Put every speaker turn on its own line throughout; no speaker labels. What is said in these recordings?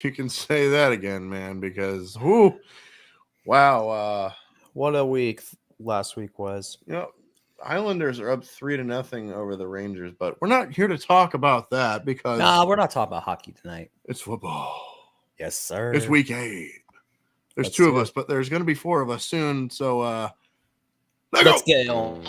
You can say that again, man, because whoo, wow.
What a week last week was.
Islanders are up 3-0 over the Rangers, but we're not here to talk about that because
We're not talking about hockey tonight.
it's football.
Yes, sir.
It's week 8. There's
Let's
2 of
do
us, but there's going to be 4 of us soon. So
let's get it on.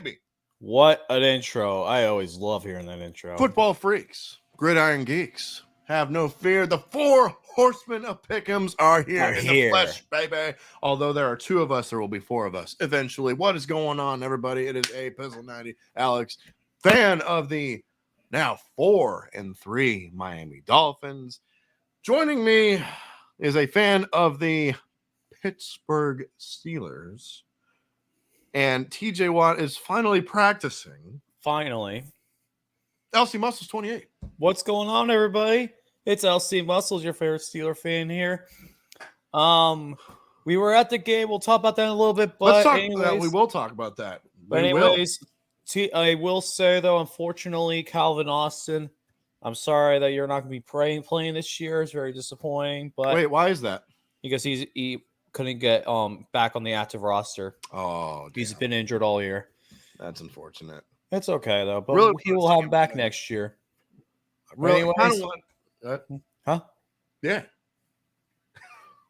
baby.
What an intro. I always love hearing that intro.
Football freaks, gridiron geeks, have no fear. The 4 horsemen of Pick'ems are here in the flesh, baby. Although there are 2 of us, there will be 4 of us eventually. What is going on, everybody? It is A Pizzle 90, Alex, fan of the now 4-3 Miami Dolphins. Joining me is a fan of the Pittsburgh Steelers. And TJ Watt is finally practicing.
Finally.
LC Muscles 28.
What's going on, everybody? It's LC Muscles, your favorite Steeler fan here. We were at the game. We'll talk about that in a little bit. But
let's talk about that. We will talk about that.
I will say, though, unfortunately, Calvin Austin, I'm sorry that you're not going to be playing this year. It's very disappointing. But
wait, why is that?
Because he couldn't get back on the active roster.
Oh, damn.
He's been injured all year.
That's unfortunate.
It's okay though, but he will have him back next year.
Really?
Huh?
Yeah.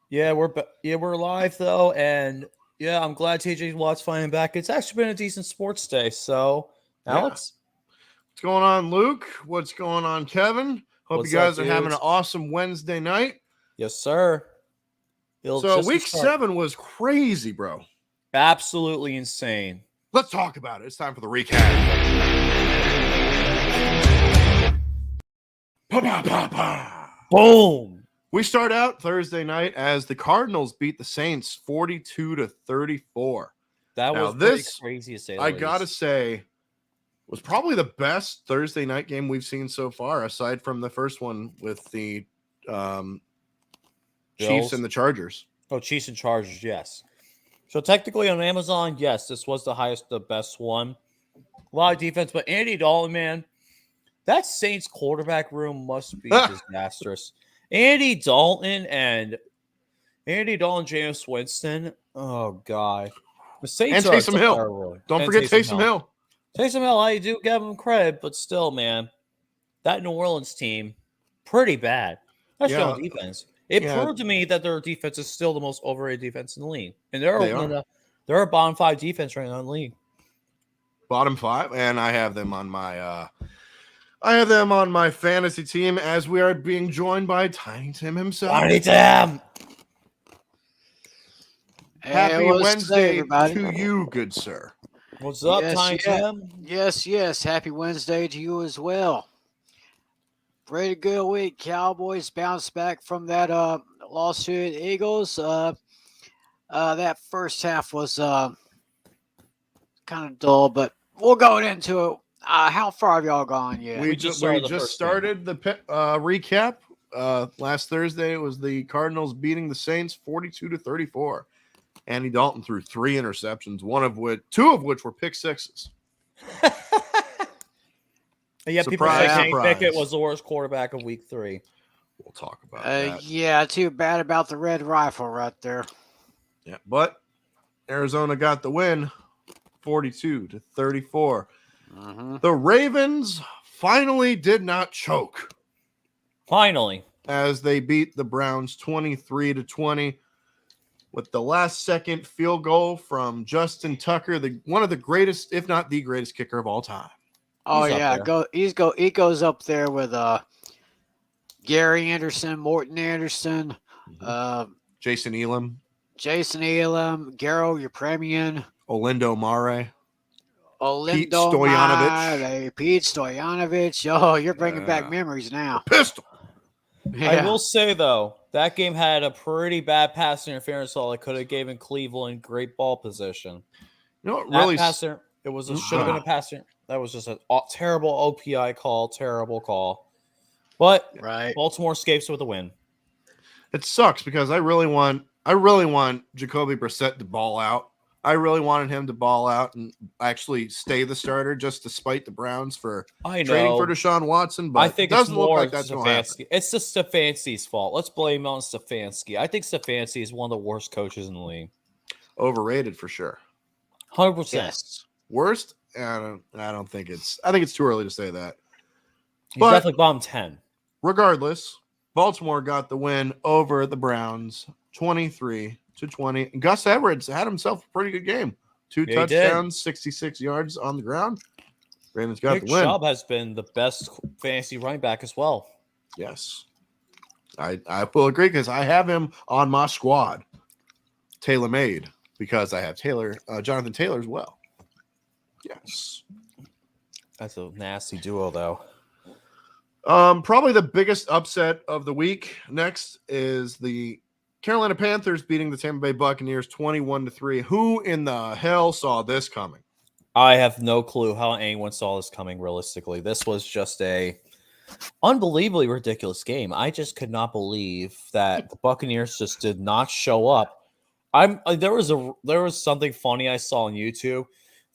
Yeah, we're live though, and yeah, I'm glad TJ Watt's finally back. It's actually been a decent sports day. So, Alex,
what's going on, Luke? What's going on, Kevin? Hope you guys are having an awesome Wednesday night.
Yes, sir.
So week 7 was crazy, bro.
Absolutely insane.
Let's talk about it. It's time for the recap.
Boom.
We start out Thursday night as the Cardinals beat the Saints 42-34.
That was pretty crazy to say.
I gotta say, was probably the best Thursday night game we've seen so far, aside from the first one with the Chiefs and the Chargers.
Oh, Chiefs and Chargers, yes. So technically on Amazon, yes, this was the best one. A lot of defense, but Andy Dalton, man, that Saints quarterback room must be disastrous. Andy Dalton, James Winston. Oh God, the Saints
and Taysom Hill. Don't forget Taysom Hill.
Taysom Hill, I do give him credit, but still, man, that New Orleans team, pretty bad. That's on defense. It proved to me that their defense is still the most overrated defense in the league, and they're a bottom 5 defense right now in the league.
Bottom 5, and I have them on my fantasy team as we are being joined by Tiny Tim himself.
Tiny Tim.
Happy Wednesday to you, good sir.
What's up, Tiny Tim?
Yes. Happy Wednesday to you as well. Pretty good week. Cowboys bounced back from that loss to the Eagles. That first half was kind of dull, but we'll go into it How far have y'all gone yet?
We
just
just started the recap. Last Thursday it was the Cardinals beating the Saints 42-34. Andy Dalton threw 3 interceptions, two of which were pick sixes.
Yeah, people say Kenny Pickett was the worst quarterback of week 3.
We'll talk about that.
Yeah, too bad about the red rifle right there.
Yeah, but Arizona got the win 42-34.
Mm-hmm.
The Ravens finally did not choke.
Finally.
As they beat the Browns 23-20 with the last second field goal from Justin Tucker, one of the greatest, if not the greatest kicker of all time.
Oh, he goes up there with Gary Anderson, Morton Anderson,
Jason Elam,
Garo Yepremian,
Olindo Mare,
Pete Stoyanovich. Oh, you're bringing back memories now.
Pistol.
Yeah.
I will say, though, that game had a pretty bad pass interference call that could have given Cleveland great ball position.
You know what really
should have been a pass. That was just a terrible OPI call, terrible call. But Baltimore escapes with a win.
It sucks because I really want Jacoby Brissett to ball out. I really wanted him to ball out and actually stay the starter just to spite the Browns for trading for Deshaun Watson. But
I think
it doesn't look like that's going to happen.
It's just Stefanski's fault. Let's blame it on Stefanski. I think Stefanski is one of the worst coaches in the league.
Overrated for sure.
100%.
Yes.
Worst? I don't think it's. I think it's too early to say that.
He's definitely bottom 10.
Regardless, Baltimore got the win over the Browns, 23-20. And Gus Edwards had himself a pretty good game. 2 touchdowns, 66 yards on the ground. Ravens got the win.
Chubb has been the best fantasy running back as well.
Yes. I will agree because I have him on my squad, tailor-made, because I have Jonathan Taylor as well. Yes.
That's a nasty duo, though.
Probably the biggest upset of the week next is the Carolina Panthers beating the Tampa Bay Buccaneers 21-3. Who in the hell saw this coming?
I have no clue how anyone saw this coming realistically. This was just a unbelievably ridiculous game. I just could not believe that the Buccaneers just did not show up. There was something funny I saw on YouTube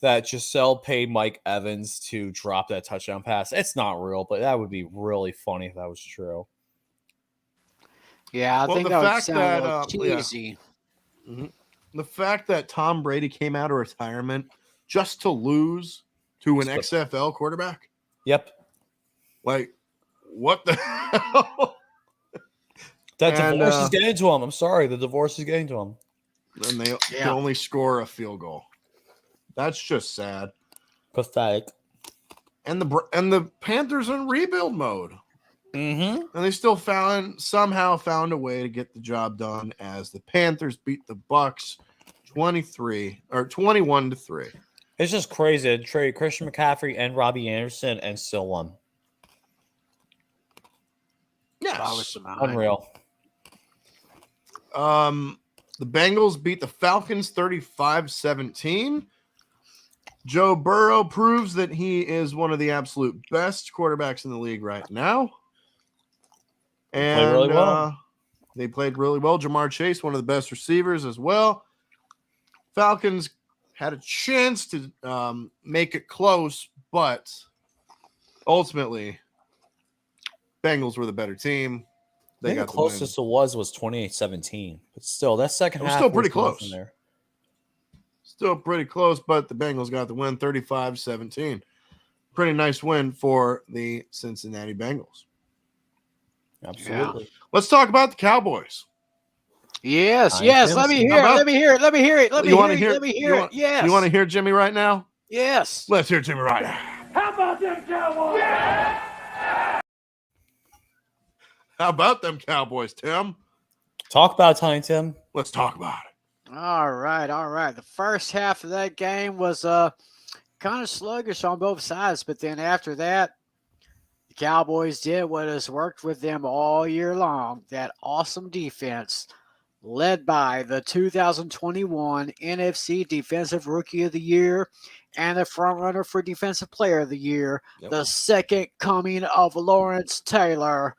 that Giselle paid Mike Evans to drop that touchdown pass. It's not real, but that would be really funny if that was true.
Yeah, I think that would sound cheesy.
Yeah. Mm-hmm. The fact that Tom Brady came out of retirement just to lose to an XFL quarterback.
Yep.
Like, what the hell?
That divorce is getting to him. I'm sorry. The divorce is getting to him.
And they can only score a field goal. That's just sad.
Pathetic.
And the Panthers in rebuild mode.
Mm-hmm.
And they still somehow found a way to get the job done as the Panthers beat the Bucks 21-3.
It's just crazy to trade Christian McCaffrey and Robbie Anderson and still won.
Yes.
Unreal.
The Bengals beat the Falcons 35-17. Joe Burrow proves that he is one of the absolute best quarterbacks in the league right now. And they played really well. Jamar Chase, one of the best receivers as well. Falcons had a chance to make it close, but ultimately, Bengals were the better team.
They got the closest it was 28-17. But still, that second half was
still pretty close. Still pretty close, but the Bengals got the win 35-17. Pretty nice win for the Cincinnati Bengals.
Absolutely.
Yeah. Let's talk about the Cowboys.
Yes. Let me hear it. Yes.
You want to hear Jimmy right now?
Yes.
Let's hear Jimmy right now.
How about them Cowboys? Yeah!
How about them Cowboys, Tim?
Talk about it, Tiny Tim.
Let's talk about it.
All right. The first half of that game was kind of sluggish on both sides, but then after that, the Cowboys did what has worked with them all year long, that awesome defense. led by the 2021 NFC Defensive Rookie of the Year and the frontrunner for Defensive Player of the Year, the second coming of Lawrence Taylor,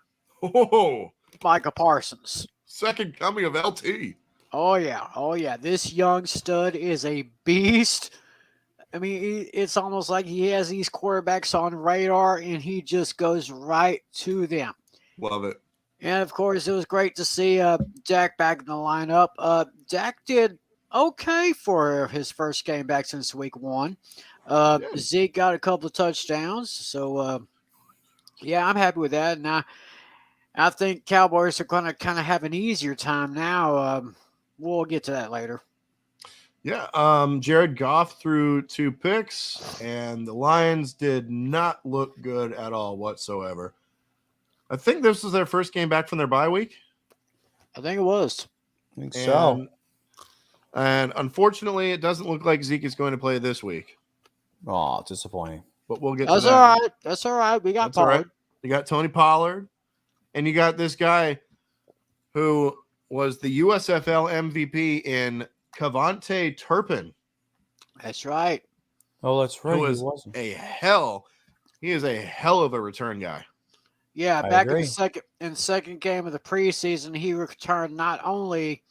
Micah Parsons.
Second coming of LT.
Oh, yeah. This young stud is a beast. I mean, it's almost like he has these quarterbacks on radar, and he just goes right to them.
Love it.
And, of course, it was great to see Dak back in the lineup. Dak did okay for his first game back since week 1. Zeke got a couple of touchdowns. So, yeah, I'm happy with that. And I think Cowboys are going to kind of have an easier time now. We'll get to that later.
Yeah, Jared Goff threw 2 picks, and the Lions did not look good at all whatsoever. I think this was their first game back from their bye week.
I think it was.
I think so.
And unfortunately, it doesn't look like Zeke is going to play this week.
Oh, disappointing.
But we'll get to that.
All right. That's all right. We got Pollard.
Right. You got Tony Pollard, and you got this guy who was the USFL MVP in Cavante Turpin.
That's right.
Oh, that's right.
He is a hell of a return guy.
Yeah, back in the second game of the preseason, he returned not only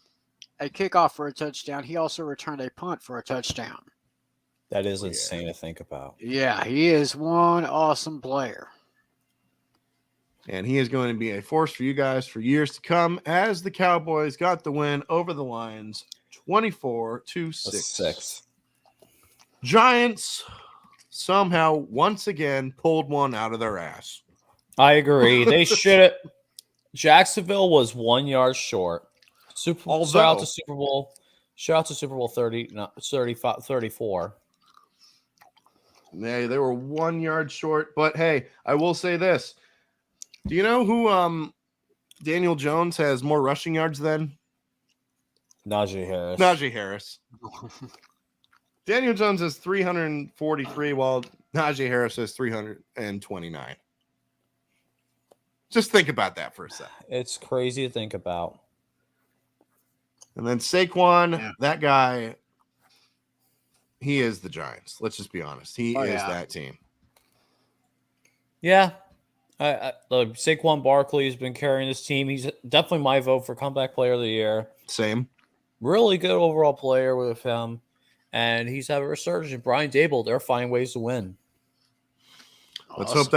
a kickoff for a touchdown, he also returned a punt for a touchdown.
That is insane to think about.
Yeah, he is one awesome player.
And he is going to be a force for you guys for years to come as the Cowboys got the win over the Lions 24-6. Giants somehow once again pulled one out of their ass.
I agree. They should have. Jacksonville was 1 yard short. Shout out to Super Bowl 34.
They were 1 yard short. But hey, I will say this. Do you know who Daniel Jones has more rushing yards than?
Najee
Harris. Daniel Jones has 343, while Najee Harris has 329. Just think about that for a second.
It's crazy to think about.
And then Saquon, that guy, he is the Giants. Let's just be honest. He is that team.
Yeah. Saquon Barkley has been carrying this team. He's definitely my vote for comeback player of the year.
Same.
Really good overall player with him. And he's having a resurgence. Brian Dable, they're finding ways to win.
Let's hope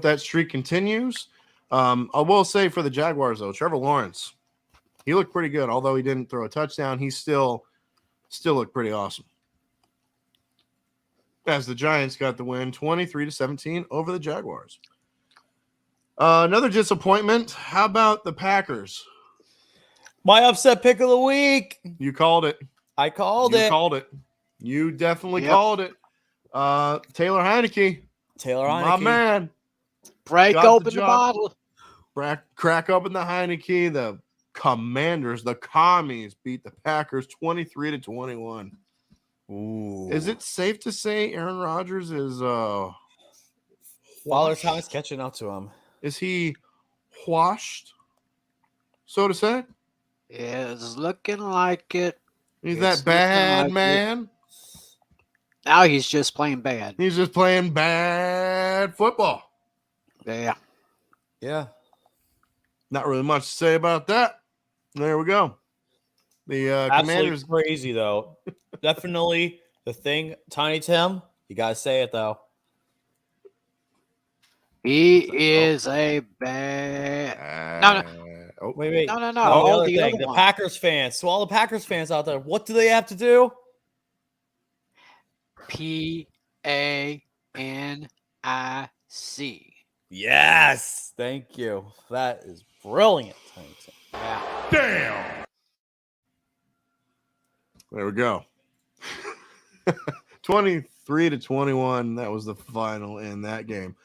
that streak continues. I will say for the Jaguars, though, Trevor Lawrence, he looked pretty good. Although he didn't throw a touchdown, he still looked pretty awesome. As the Giants got the win 23-17 over the Jaguars. Another disappointment. How about the Packers?
My upset pick of the week.
You called it.
I called it.
You called it. You definitely called it. Taylor Heineke. My man.
Break open the bottle.
Crack open the Heineke. The Commanders, the Commies, beat the Packers 23-21.
Ooh.
Is it safe to say Aaron Rodgers is
Father Time's catching up to him?
Is he washed, so to say?
It's looking like it.
He's that bad man.
Now he's just playing bad.
He's just playing bad football.
Yeah.
Yeah.
Not really much to say about that. There we go. The Commanders
crazy though. Definitely the thing, Tiny Tim. You gotta say it though.
He is a bad. No.
Wait.
No.
The Packers fans. So all the Packers fans out there, what do they have to do?
PANIC.
Yes. Thank you. That is brilliant.
Yeah.
Damn. There we go. 23-21. That was the final in that game.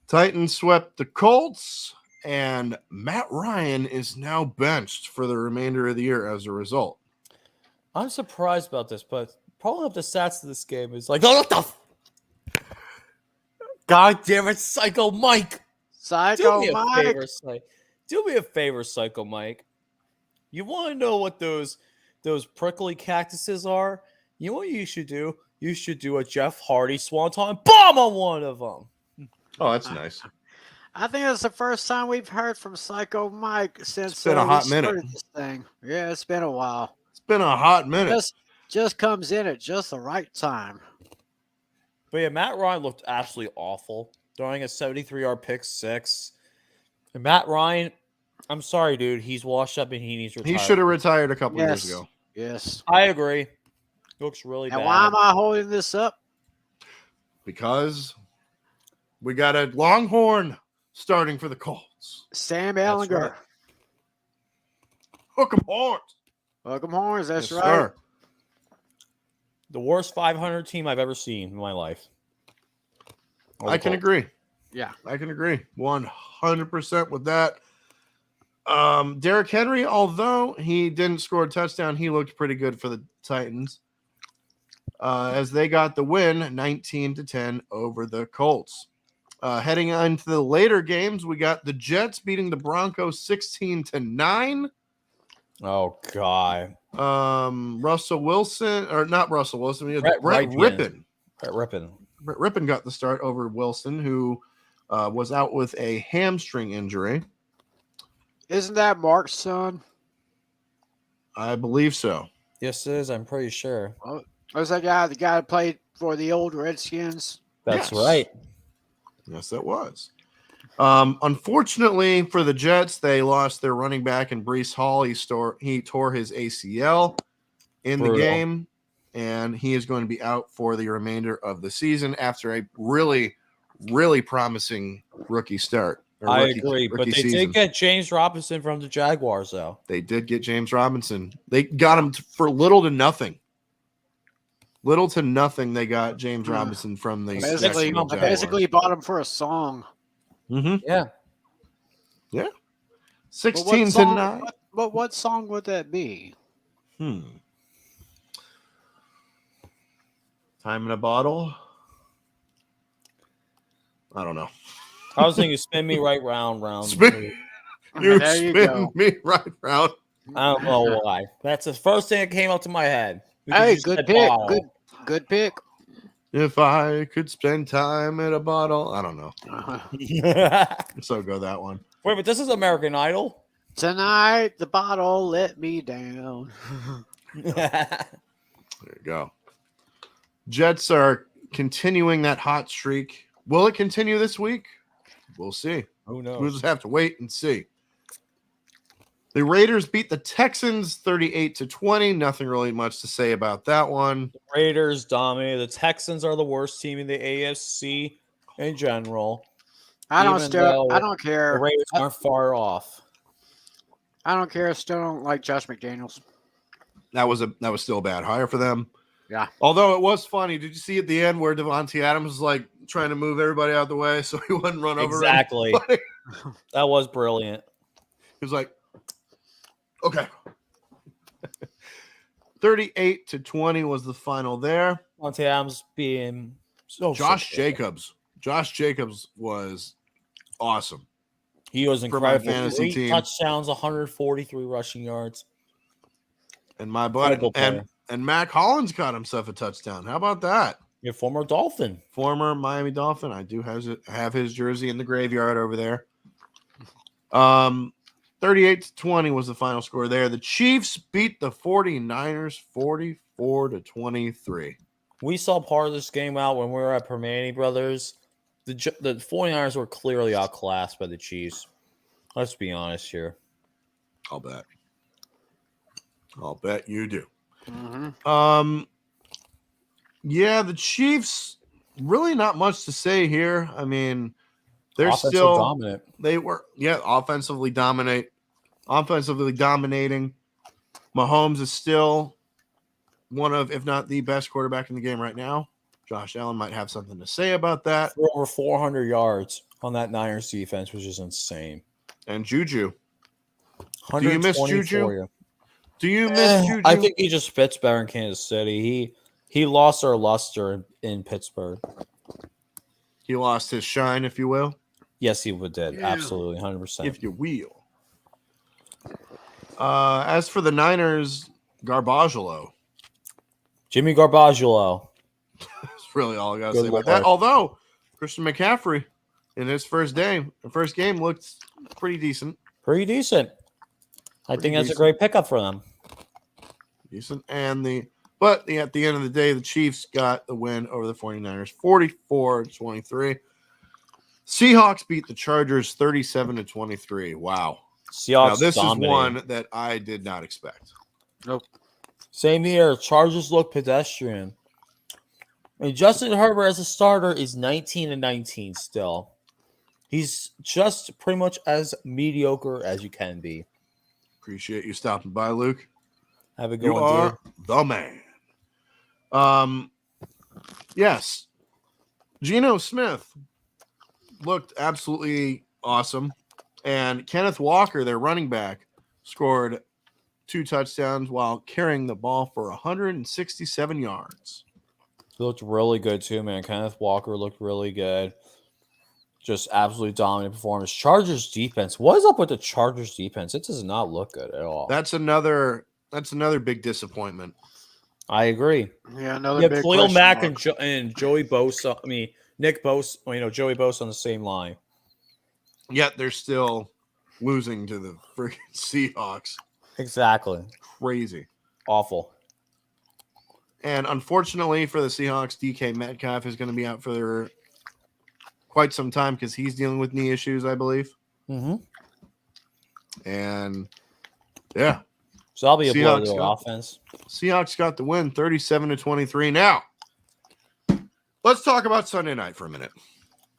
Titans swept the Colts, and Matt Ryan is now benched for the remainder of the year as a result.
I'm surprised about this, but pulling up the stats of this game is like, oh, what the God damn it, Psycho Mike.
Psycho
Do me
Mike.
Do me a favor, Psycho Mike. You want to know what those prickly cactuses are? You know what you should do? You should do a Jeff Hardy Swanton bomb on one of them.
Oh, that's nice.
I think it's the first time we've heard from Psycho Mike since
It's been a hot
we
minute.
started this thing. Yeah, it's been a while.
It's been a hot minute.
Just comes in at just the right time.
But yeah, Matt Ryan looked absolutely awful, throwing a 73-yard pick six. And Matt Ryan, I'm sorry, dude. He's washed up and he needs to retire.
He should have retired a couple years ago.
Yes.
I agree. Looks really bad.
And why am I holding this up?
Because we got a Longhorn starting for the Colts.
Sam Ellinger.
right.
Hook 'em horns.
Welcome Horns. That's
Yes,
right.
sir.
The worst 500 team I've ever seen in my life.
I can agree.
Yeah.
I can agree 100% with that. Derrick Henry, although he didn't score a touchdown, he looked pretty good for the Titans as they got the win 19-10 over the Colts. Heading into the later games, we got the Jets beating the Broncos 16-9.
Oh, God.
Russell Wilson, or not Russell Wilson,
Brett
Rippon.
Brett Rippon.
Brett Rippon got the start over Wilson, who was out with a hamstring injury.
Isn't that Mark's son?
I believe so.
Yes, it is. I'm pretty sure.
Was that guy the guy that played for the old Redskins?
That's
Yes.
right.
Yes, that was. Unfortunately for the Jets, they lost their running back in Breece Hall. He tore his ACL in the game, and he is going to be out for the remainder of the season after a really, really promising rookie start.
I agree, but they
season.
did get James Robinson from the Jaguars, though.
They did get James Robinson. They got him for little to nothing. Little to nothing, they got James Robinson from the
Basically
Jacksonville
bought him for a song.
Jaguars.
Yeah.
16-9.
But what song would that be?
Time in a bottle. I don't know.
I was thinking spin me right round.
Spin, you
There you
spin
go.
me right round.
I don't know why. That's the first thing that came up to my head. Because
Hey,
you
good
said
pick.
bottle.
Good pick.
If I could spend time in a bottle, I don't know. So go that one.
Wait, but this is American Idol?
Tonight the bottle let me down.
There you go. Jets are continuing that hot streak. Will it continue this week? We'll see.
Who knows?
We'll just have to wait and see. The Raiders beat the Texans 38-20. Nothing really much to say about that one.
The Raiders dominated. The Texans are the worst team in the AFC in general.
I don't
Even though
care.
The Raiders aren't far off.
I don't care. Still don't like Josh McDaniels.
That was still a bad hire for them.
Yeah.
Although it was funny. Did you see at the end where Devontae Adams was like trying to move everybody out of the way so he wouldn't run over
Exactly.
anybody?
That was brilliant.
He was like, okay. 38-20 was the final there.
Monte Adams being so
Josh
successful.
Jacobs was awesome.
He was
for my
incredible.
fantasy
8
team.
touchdowns, 143 rushing yards.
And my buddy
Incredible player.
and Mac Hollins got himself a touchdown. How about that?
Your former Dolphin.
Former Miami Dolphin. I do have his jersey in the graveyard over there. 38-20 was the final score there. The Chiefs beat the 49ers 44-23.
We saw part of this game out when we were at Permane Brothers. The 49ers were clearly outclassed by the Chiefs. Let's be honest here.
I'll bet you do.
Mm-hmm.
Yeah, the Chiefs, really not much to say here. I mean, they're
Offensive
still
dominant.
They were, offensively dominating. Mahomes is still one of, if not the best quarterback in the game right now. Josh Allen might have something to say about that.
For over 400 yards on that Niners defense, which is insane.
And Juju. Do you miss
120
Juju?
for you.
Do you miss Juju?
I think he just fits better in Kansas City. He lost our luster in Pittsburgh.
He lost his shine, if you will.
Yes, he did.
Yeah.
Absolutely, 100%.
If you will. As for the Niners, Garbaggio.
Jimmy Garbaggio.
That's really all I got to
Good
say about
Lord.
that. Although Christian McCaffrey in his first game looked pretty decent.
Pretty decent. I think that's a great pickup for them.
Decent. But at the end of the day, the Chiefs got the win over the 49ers, 44-23. Seahawks beat the Chargers 37-23. Wow.
Seahawks
Now, this
dominated.
is one that I did not expect.
Nope.
Same here. Chargers look pedestrian. I mean, Justin Herbert as a starter is 19-19 still. He's just pretty much as mediocre as you can be.
Appreciate you stopping by, Luke.
Have a good
You
one,
are
dude.
the man. Yes. Geno Smith looked absolutely awesome. And Kenneth Walker, their running back, scored 2 touchdowns while carrying the ball for 167 yards.
He looked really good too, man. Kenneth Walker looked really good. Just absolutely dominant performance. Chargers defense. What is up with the Chargers defense? It does not look good at all.
That's another big disappointment.
I agree.
Yeah, another
Yeah,
big
Khalil
question
Mack
mark.
and Joey Bosa. I mean, Nick Bosa. Joey Bosa on the same line.
Yet they're still losing to the freaking Seahawks.
Exactly.
Crazy.
Awful.
And unfortunately for the Seahawks, DK Metcalf is going to be out for quite some time because he's dealing with knee issues, I believe.
Mm-hmm.
And yeah.
So that'll be a blow to
Seahawks
their
got-
offense.
Seahawks got the win 37-23. Now, let's talk about Sunday night for a minute.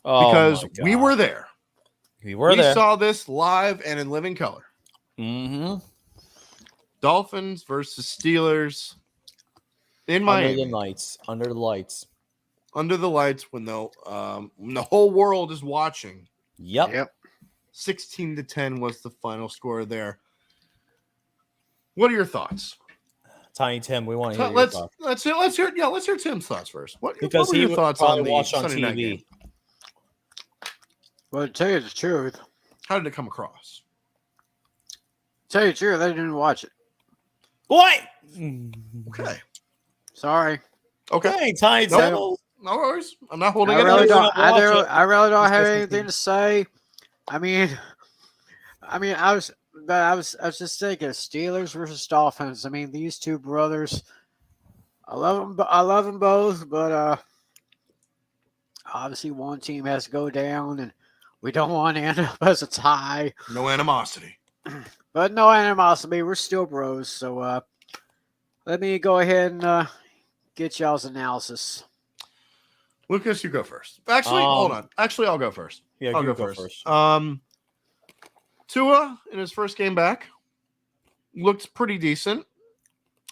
Because we were there.
We were there.
Saw this live and in living color.
Mm-hmm.
Dolphins versus Steelers in Miami.
Under the lights.
Under the lights when the whole world is watching.
Yep.
16-10 was the final score there. What are your thoughts?
Tiny Tim, we want to hear your thoughts.
Let's hear Tim's thoughts first. What
Because
were
he
your
would
thoughts
probably
on the
watch on
Sunday night game?
TV.
Well, to tell you the truth,
How did it come across?
I didn't watch it.
Boy!
Okay.
Sorry.
Okay.
Dang, Tiny
No,
Tim.
No worries. I'm not holding
I
it
really
against
don't.
you.
I really don't have
Just
anything to say. I mean, I was just thinking Steelers versus Dolphins. I mean, these two brothers. I love them both, but obviously one team has to go down, and we don't want to end up as a tie.
No animosity.
But no animosity. We're still bros. So let me go ahead and get y'all's analysis.
Lucas, you go first. Actually, hold on. Actually, I'll go first.
Yeah,
I'll
you
go first. Tua, in his first game back, looked pretty decent.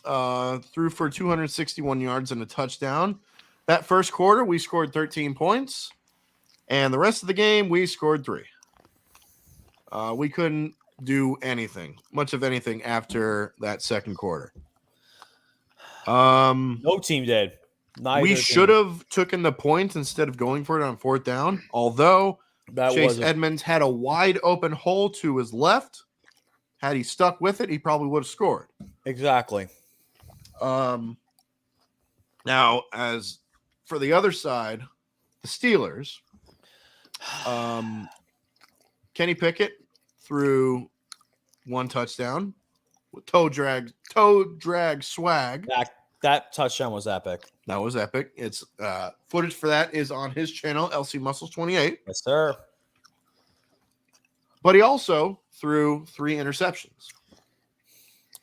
Threw for 261 yards and a touchdown. That first quarter, we scored 13 points. And the rest of the game, we scored 3. We couldn't do anything, much of anything, after that second quarter.
No team did.
We should have taken the points instead of going for it on 4th down. Although Chase Edmonds had a wide open hole to his left. Had he stuck with it, he probably would have scored.
Exactly.
Now, as for the other side, the Steelers, Kenny Pickett threw 1 touchdown with toe drag swag.
That touchdown was epic.
That was epic. It's footage for that is on his channel, LC Muscles 28.
Yes, sir.
But he also threw 3 interceptions.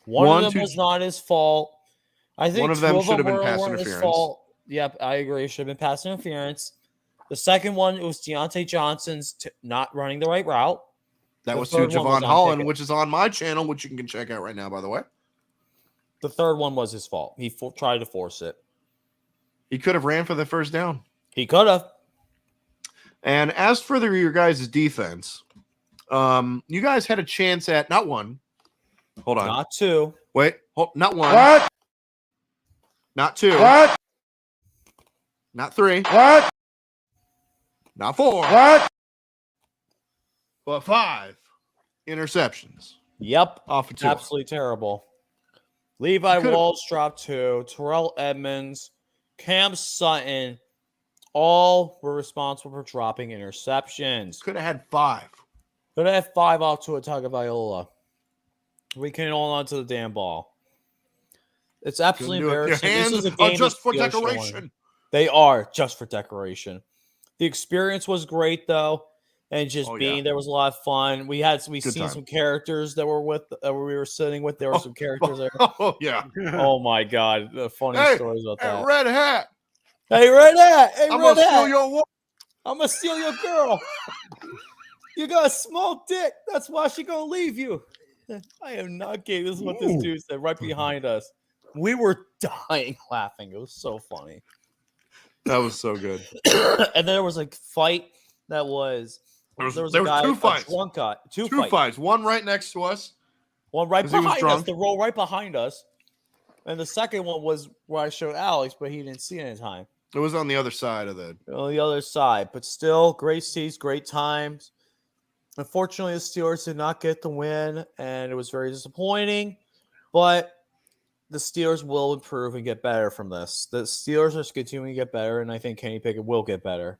One of them was not his fault. I think
one of them should have been pass
weren't his
interference.
fault. Yep, I agree. It should have been pass interference. The second one, it was Deontay Johnson's not running the right route.
That
The
was to
third one was
Javon
on
Holland,
Pickett.
which is on my channel, which you can check out right now, by the way.
The third one was his fault. He tried to force it.
He could have ran for the first down.
He could have.
And as for your guys' defense, you guys had a chance at not 1. Hold on.
Not 2.
Wait. Not 1.
What?
Not 2.
What?
Not 3.
What?
Not 4.
What?
But 5 interceptions.
Yep.
Off of 2.
Absolutely terrible. Levi Walsh dropped 2. Terrell Edmonds, Cam Sutton, all were responsible for dropping interceptions.
Could have had 5.
Could have had 5 off to a Tagovailoa. We can't hold on to the damn ball. It's absolutely embarrassing.
Your hands
this is a
are
game
just for decoration.
They are just for decoration. The experience was great though, and just there was a lot of fun. We seen some characters that were we were sitting with. There were some characters there.
Oh yeah.
Oh my god, the funny stories about that.
Red Hat.
Hey, Red Hat. Hey,
I'm
Red
gonna
Hat.
steal your.
I'm gonna steal your girl. You got a small dick. That's why she gonna leave you. I am not kidding. This is what this dude said right behind us. We were dying laughing. It was so funny.
That was so good.
And there was a fight that was. There was a guy,
2 fights.
Drunk guy. Two
fights. One right next to us.
One right behind us. The row right behind us. And the second one was where I showed Alex, but he didn't see it in time.
It was on the other side of
On the other side. But still, great seats, great times. Unfortunately, the Steelers did not get the win, and it was very disappointing. But the Steelers will improve and get better from this. The Steelers are continuing to get better, and I think Kenny Pickett will get better.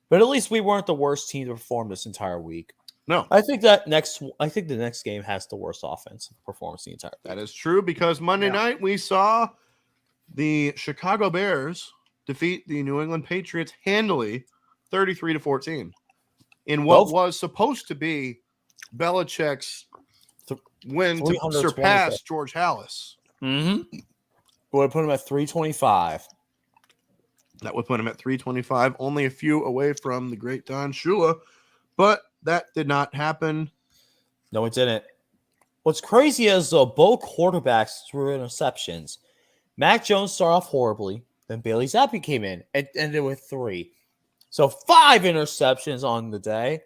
But at least we weren't the worst team to perform this entire week.
No.
I think the next game has the worst offensive performance the entire week.
That is true because Monday night we saw the Chicago Bears defeat the New England Patriots handily 33-14 in what was supposed to be Belichick's win to surpass George Halas.
Mm-hmm. Would put him at 325.
That would put him at 325, only a few away from the great Don Shula, but that did not happen.
No, it didn't. What's crazy is, though, both quarterbacks threw interceptions. Mac Jones started off horribly, then Bailey Zappi came in and ended with 3. So 5 interceptions on the day.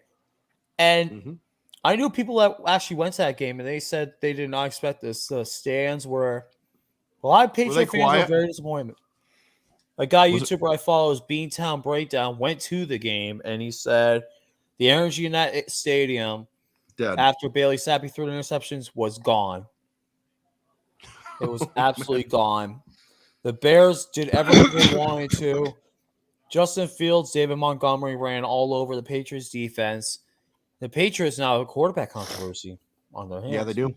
And I knew people that actually went to that game, and they said they did not expect this. The stands were – a lot of Patriot fans were very disappointed. A guy, YouTuber I follow, is Beantown Breakdown, went to the game, and he said the energy in that stadium after Bailey Zappi threw the interceptions was gone. It was absolutely gone. The Bears did everything they wanted to. Justin Fields, David Montgomery ran all over the Patriots defense. The Patriots now have a quarterback controversy on their hands.
Yeah, they do.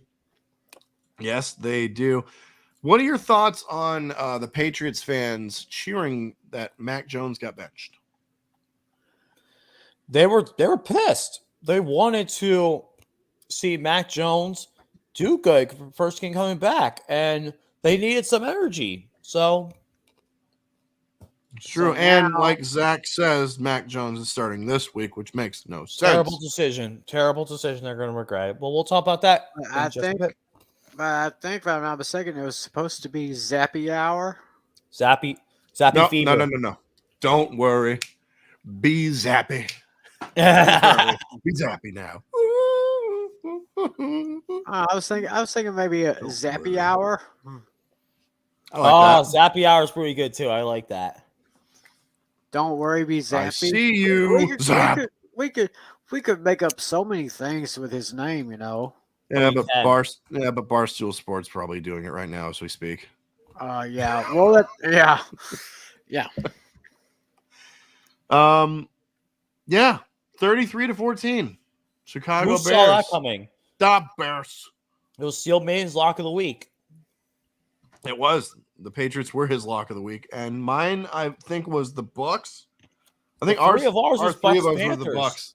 Yes, they do. What are your thoughts on the Patriots fans cheering that Mac Jones got benched?
They were pissed. They wanted to see Mac Jones do good for first game coming back, and they needed some energy. So
it's true. And like Zach says, Mac Jones is starting this week, which makes no sense.
Terrible decision. They're going to regret it. Well, we'll talk about that.
I think, if I'm not mistaken, it was supposed to be Zappy Hour.
Zappy fever.
No. Don't worry. Be zappy. Be zappy now.
I was thinking maybe a Zappy Hour.
Zappy Hour is pretty good too. I like that.
Don't worry, be zappy.
I see you.
We could make up so many things with his name, you know.
Yeah, but Barstool Sports probably doing it right now as we speak.
Yeah. Well, yeah.
Yeah. 33-14. Chicago
Who
Bears.
saw that coming?
The Bears.
It was Steel Main's lock of the week.
It was. The Patriots were his lock of the week, and mine, I think, was the Bucks. I think our three of ours were the Bucks.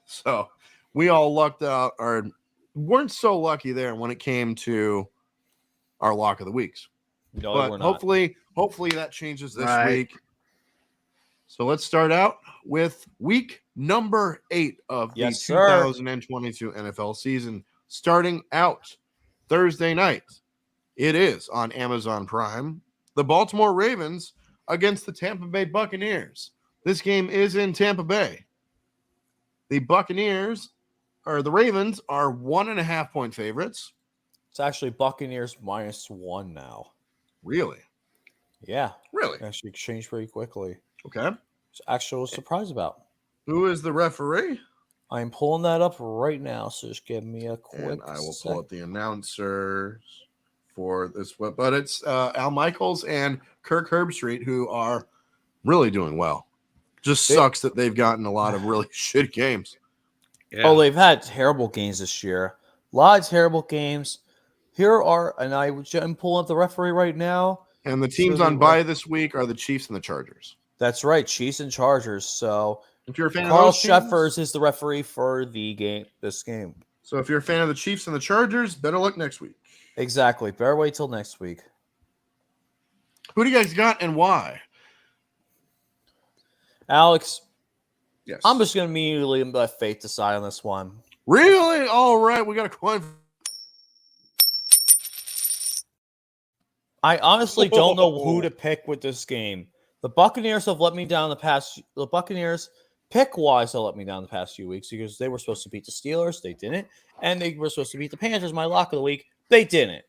So we all lucked out, or weren't so lucky there when it came to our lock of the weeks.
No,
but
we're not.
hopefully that changes this week. So let's start out with week number 8 of the 2022 NFL season. Starting out Thursday night. It is on Amazon Prime. The Baltimore Ravens against the Tampa Bay Buccaneers. This game is in Tampa Bay. The Ravens are 1.5-point favorites.
It's actually Buccaneers -1 now.
Really?
Yeah.
Really?
Actually changed pretty quickly.
Okay.
It's actually a surprise about.
Who is the referee?
I'm pulling that up right now, so just give me a quick
And I will
sec.
pull up the announcers for this one. But it's Al Michaels and Kirk Herbstreit who are really doing well. Just sucks that they've gotten a lot of really shit games.
Yeah.
Oh, they've had terrible games this year. A lot of terrible games. Here are, and I'm pulling up the referee right now.
And the teams on bye this week are the Chiefs and the Chargers.
That's right, Chiefs and Chargers. So
if you're a fan
Carl
of those teams,
Sheffers is the referee for the game. This game.
So if you're a fan of the Chiefs and the Chargers, better luck next week.
Exactly. Better wait till next week.
Who do you guys got and why?
Alex,
yes,
I'm just going to immediately let fate decide on this one.
Really? All right, we got a coin.
I honestly don't know who to pick with this game. The Buccaneers have let me down the Buccaneers pick-wise have let me down the past few weeks because they were supposed to beat the Steelers. They didn't. And they were supposed to beat the Panthers, my lock of the week. They didn't.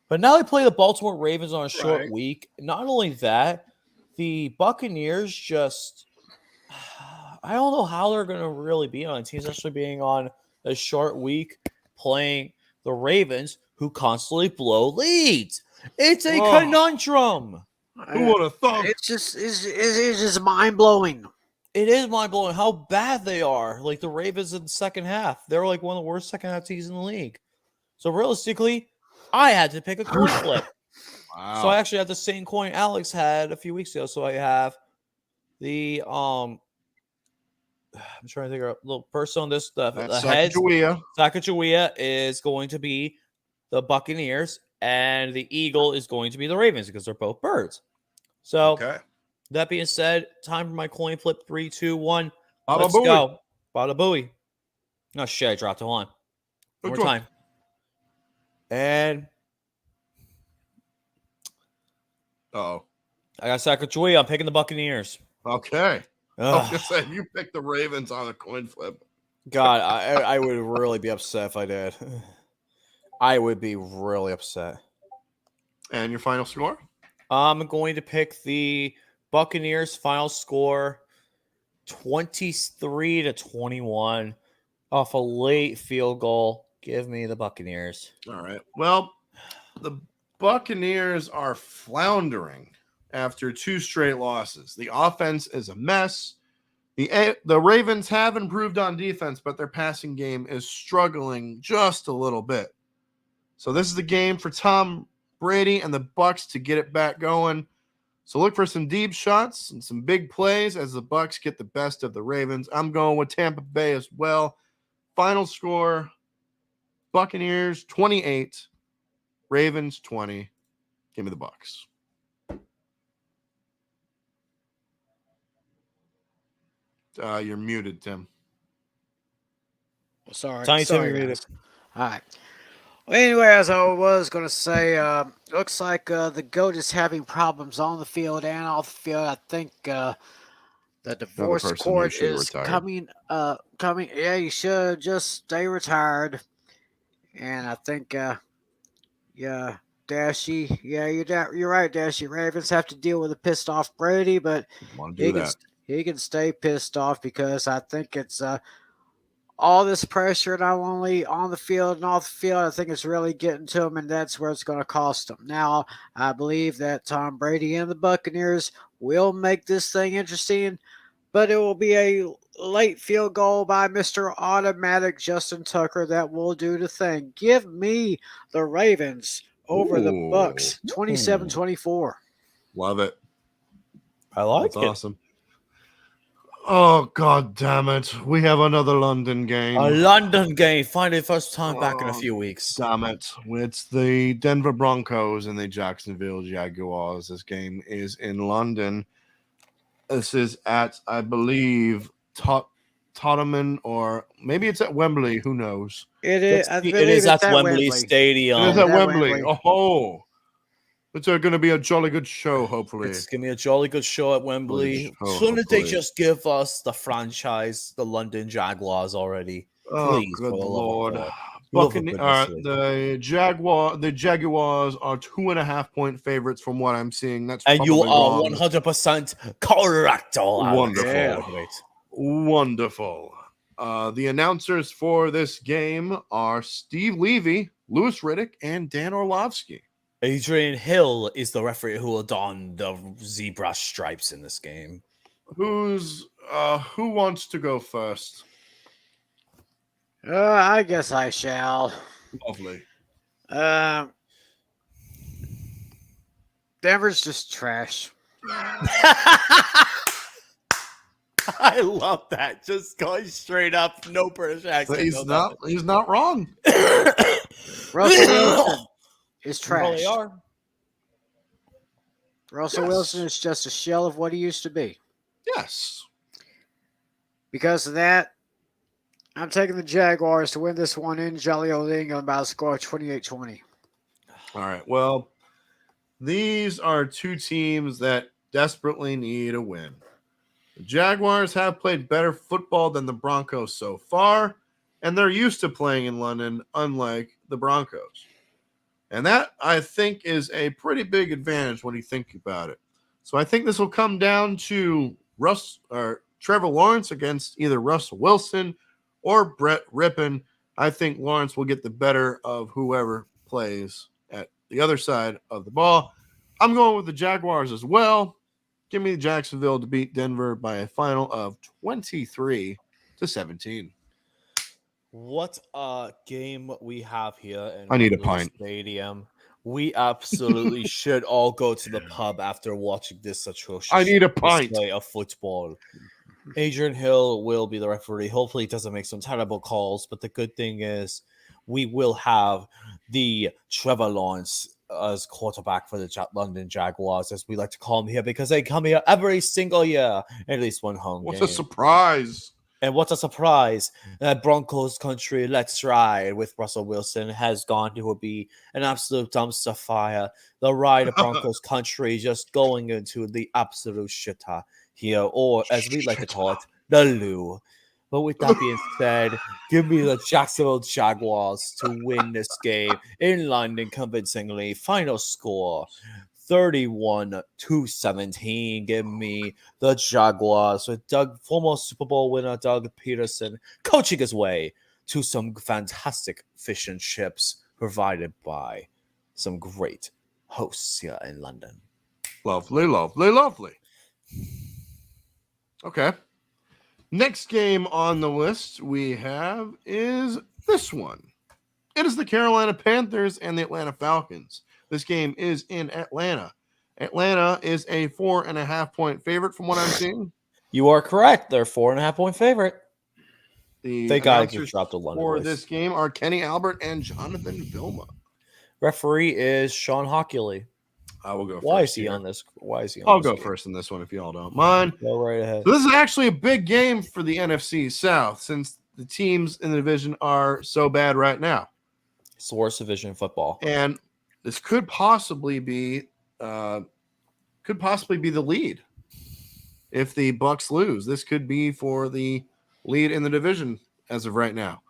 But now they play the Baltimore Ravens on a short week. Not only that, the Buccaneers just... I don't know how they're going to really be on a team, especially being on a short week playing the Ravens, who constantly blow leads. It's a conundrum.
Who would have thought?
It's just mind blowing.
It is mind blowing how bad they are. Like the Ravens in the second half, they're like one of the worst second half teams in the league. So realistically, I had to pick a coin flip.
Wow.
So I actually have the same coin Alex had a few weeks ago. So I have the I'm trying to think of a little person on this. The head Sacagawea is going to be the Buccaneers, and the eagle is going to be the Ravens because they're both birds. So that being said, time for my coin flip. 3, 2, 1. Let's go. Bada booey. Oh shit! I dropped it. Hold on. One more time. And I got Sacagawea. I'm picking the Buccaneers.
Okay. I was gonna say you picked the Ravens on a coin flip.
God, I would really be upset if I did. I would be really upset.
And your final score?
I'm going to pick the Buccaneers' final score 23-21 off a late field goal. Give me the Buccaneers.
All right. Well, the Buccaneers are floundering after 2 straight losses. The offense is a mess. The Ravens have improved on defense, but their passing game is struggling just a little bit. So this is the game for Tom Brady and the Bucs to get it back going. So look for some deep shots and some big plays as the Bucs get the best of the Ravens. I'm going with Tampa Bay as well. Final score, Buccaneers 28, Ravens 20. Give me the Bucs. You're muted, Tim.
Sorry.
Sorry,
guys. All right. Well, anyway, as I was going to say, looks like the GOAT is having problems on the field and off the field. I think the divorce court is coming. Yeah, you should just stay retired. And I think, yeah, Dashy, yeah, you're right, Dashy. Ravens have to deal with a pissed off Brady, but he can stay pissed off because I think it's all this pressure, not only on the field and off the field, I think it's really getting to him, and that's where it's going to cost him. Now, I believe that Tom Brady and the Buccaneers will make this thing interesting, but it will be a late field goal by Mr. Automatic Justin Tucker that will do the thing. Give me the Ravens over the Bucs, 27-24.
Love it.
I like it.
That's awesome. Oh, God damn it. We have another London game.
A London game. Finally, first time back in a few weeks.
Damn it. It's the Denver Broncos and the Jacksonville Jaguars. This game is in London. This is at, I believe, Tottenham, or maybe it's at Wembley. Who knows?
It is at Wembley Stadium.
It is at Wembley. Oh, it's going to be a jolly good show, hopefully.
It's going to be a jolly good show at Wembley. Shouldn't they just give us the franchise, the London Jaguars already? Please,
good Lord. The Jaguars are 2.5-point favorites from what I'm seeing.
And you are 100% correct.
Wonderful. Wonderful. The announcers for this game are Steve Levy, Louis Riddick, and Dan Orlovsky.
Adrian Hill is the referee who will don the zebra stripes in this game.
Who wants to go first?
I guess I shall.
Lovely.
Denver's just trash.
I love that. Just going straight up, no British accent.
He's not wrong.
Russell Wilson is trash.
Well, they are.
Russell Wilson is just a shell of what he used to be.
Yes.
Because of that, I'm taking the Jaguars to win this one in jolly old England by a score of 28-20.
All right. Well, these are two teams that desperately need a win. The Jaguars have played better football than the Broncos so far, and they're used to playing in London, unlike the Broncos. And that, I think, is a pretty big advantage when you think about it. So I think this will come down to Trevor Lawrence against either Russell Wilson or Brett Rippon. I think Lawrence will get the better of whoever plays at the other side of the ball. I'm going with the Jaguars as well. Give me Jacksonville to beat Denver by a final of 23-17.
What a game we have here in
I need a
Wembley
pint.
Stadium. We absolutely should all go to the pub after watching this atrocious
I need a pint.
display of football. Adrian Hill will be the referee. Hopefully, he doesn't make some terrible calls. But the good thing is, we will have the Trevor Lawrence as quarterback for the London Jaguars, as we like to call him here, because they come here every single year, at least one home
What's
game.
a surprise?
And what a surprise that Broncos country, let's ride with Russell Wilson, has gone to be an absolute dumpster fire. The ride of Broncos country just going into the absolute shitter here, or as we like to call it, the loo. But with that being said, give me the Jacksonville Jaguars to win this game in London convincingly. Final score 31-17. Give me the Jaguars with former Super Bowl winner Doug Peterson coaching his way to some fantastic fish and chips provided by some great hosts here in London.
Lovely, lovely, lovely. Okay. Next game on the list we have is this one. It is the Carolina Panthers and the Atlanta Falcons. This game is in Atlanta. Atlanta is a 4.5-point favorite from what I'm seeing.
You are correct. They're 4.5-point favorite.
They
got to get dropped to London
for
boys.
this game are Kenny Albert and Jonathan Vilma.
Referee is Sean Hockley.
I will go first.
Why is he on this?
I'll go first in this one if you all don't mind.
Go right ahead.
So this is actually a big game for the NFC South since the teams in the division are so bad right now.
It's the worst division in football.
And this could possibly be the lead. If the Bucs lose, this could be for the lead in the division as of right now.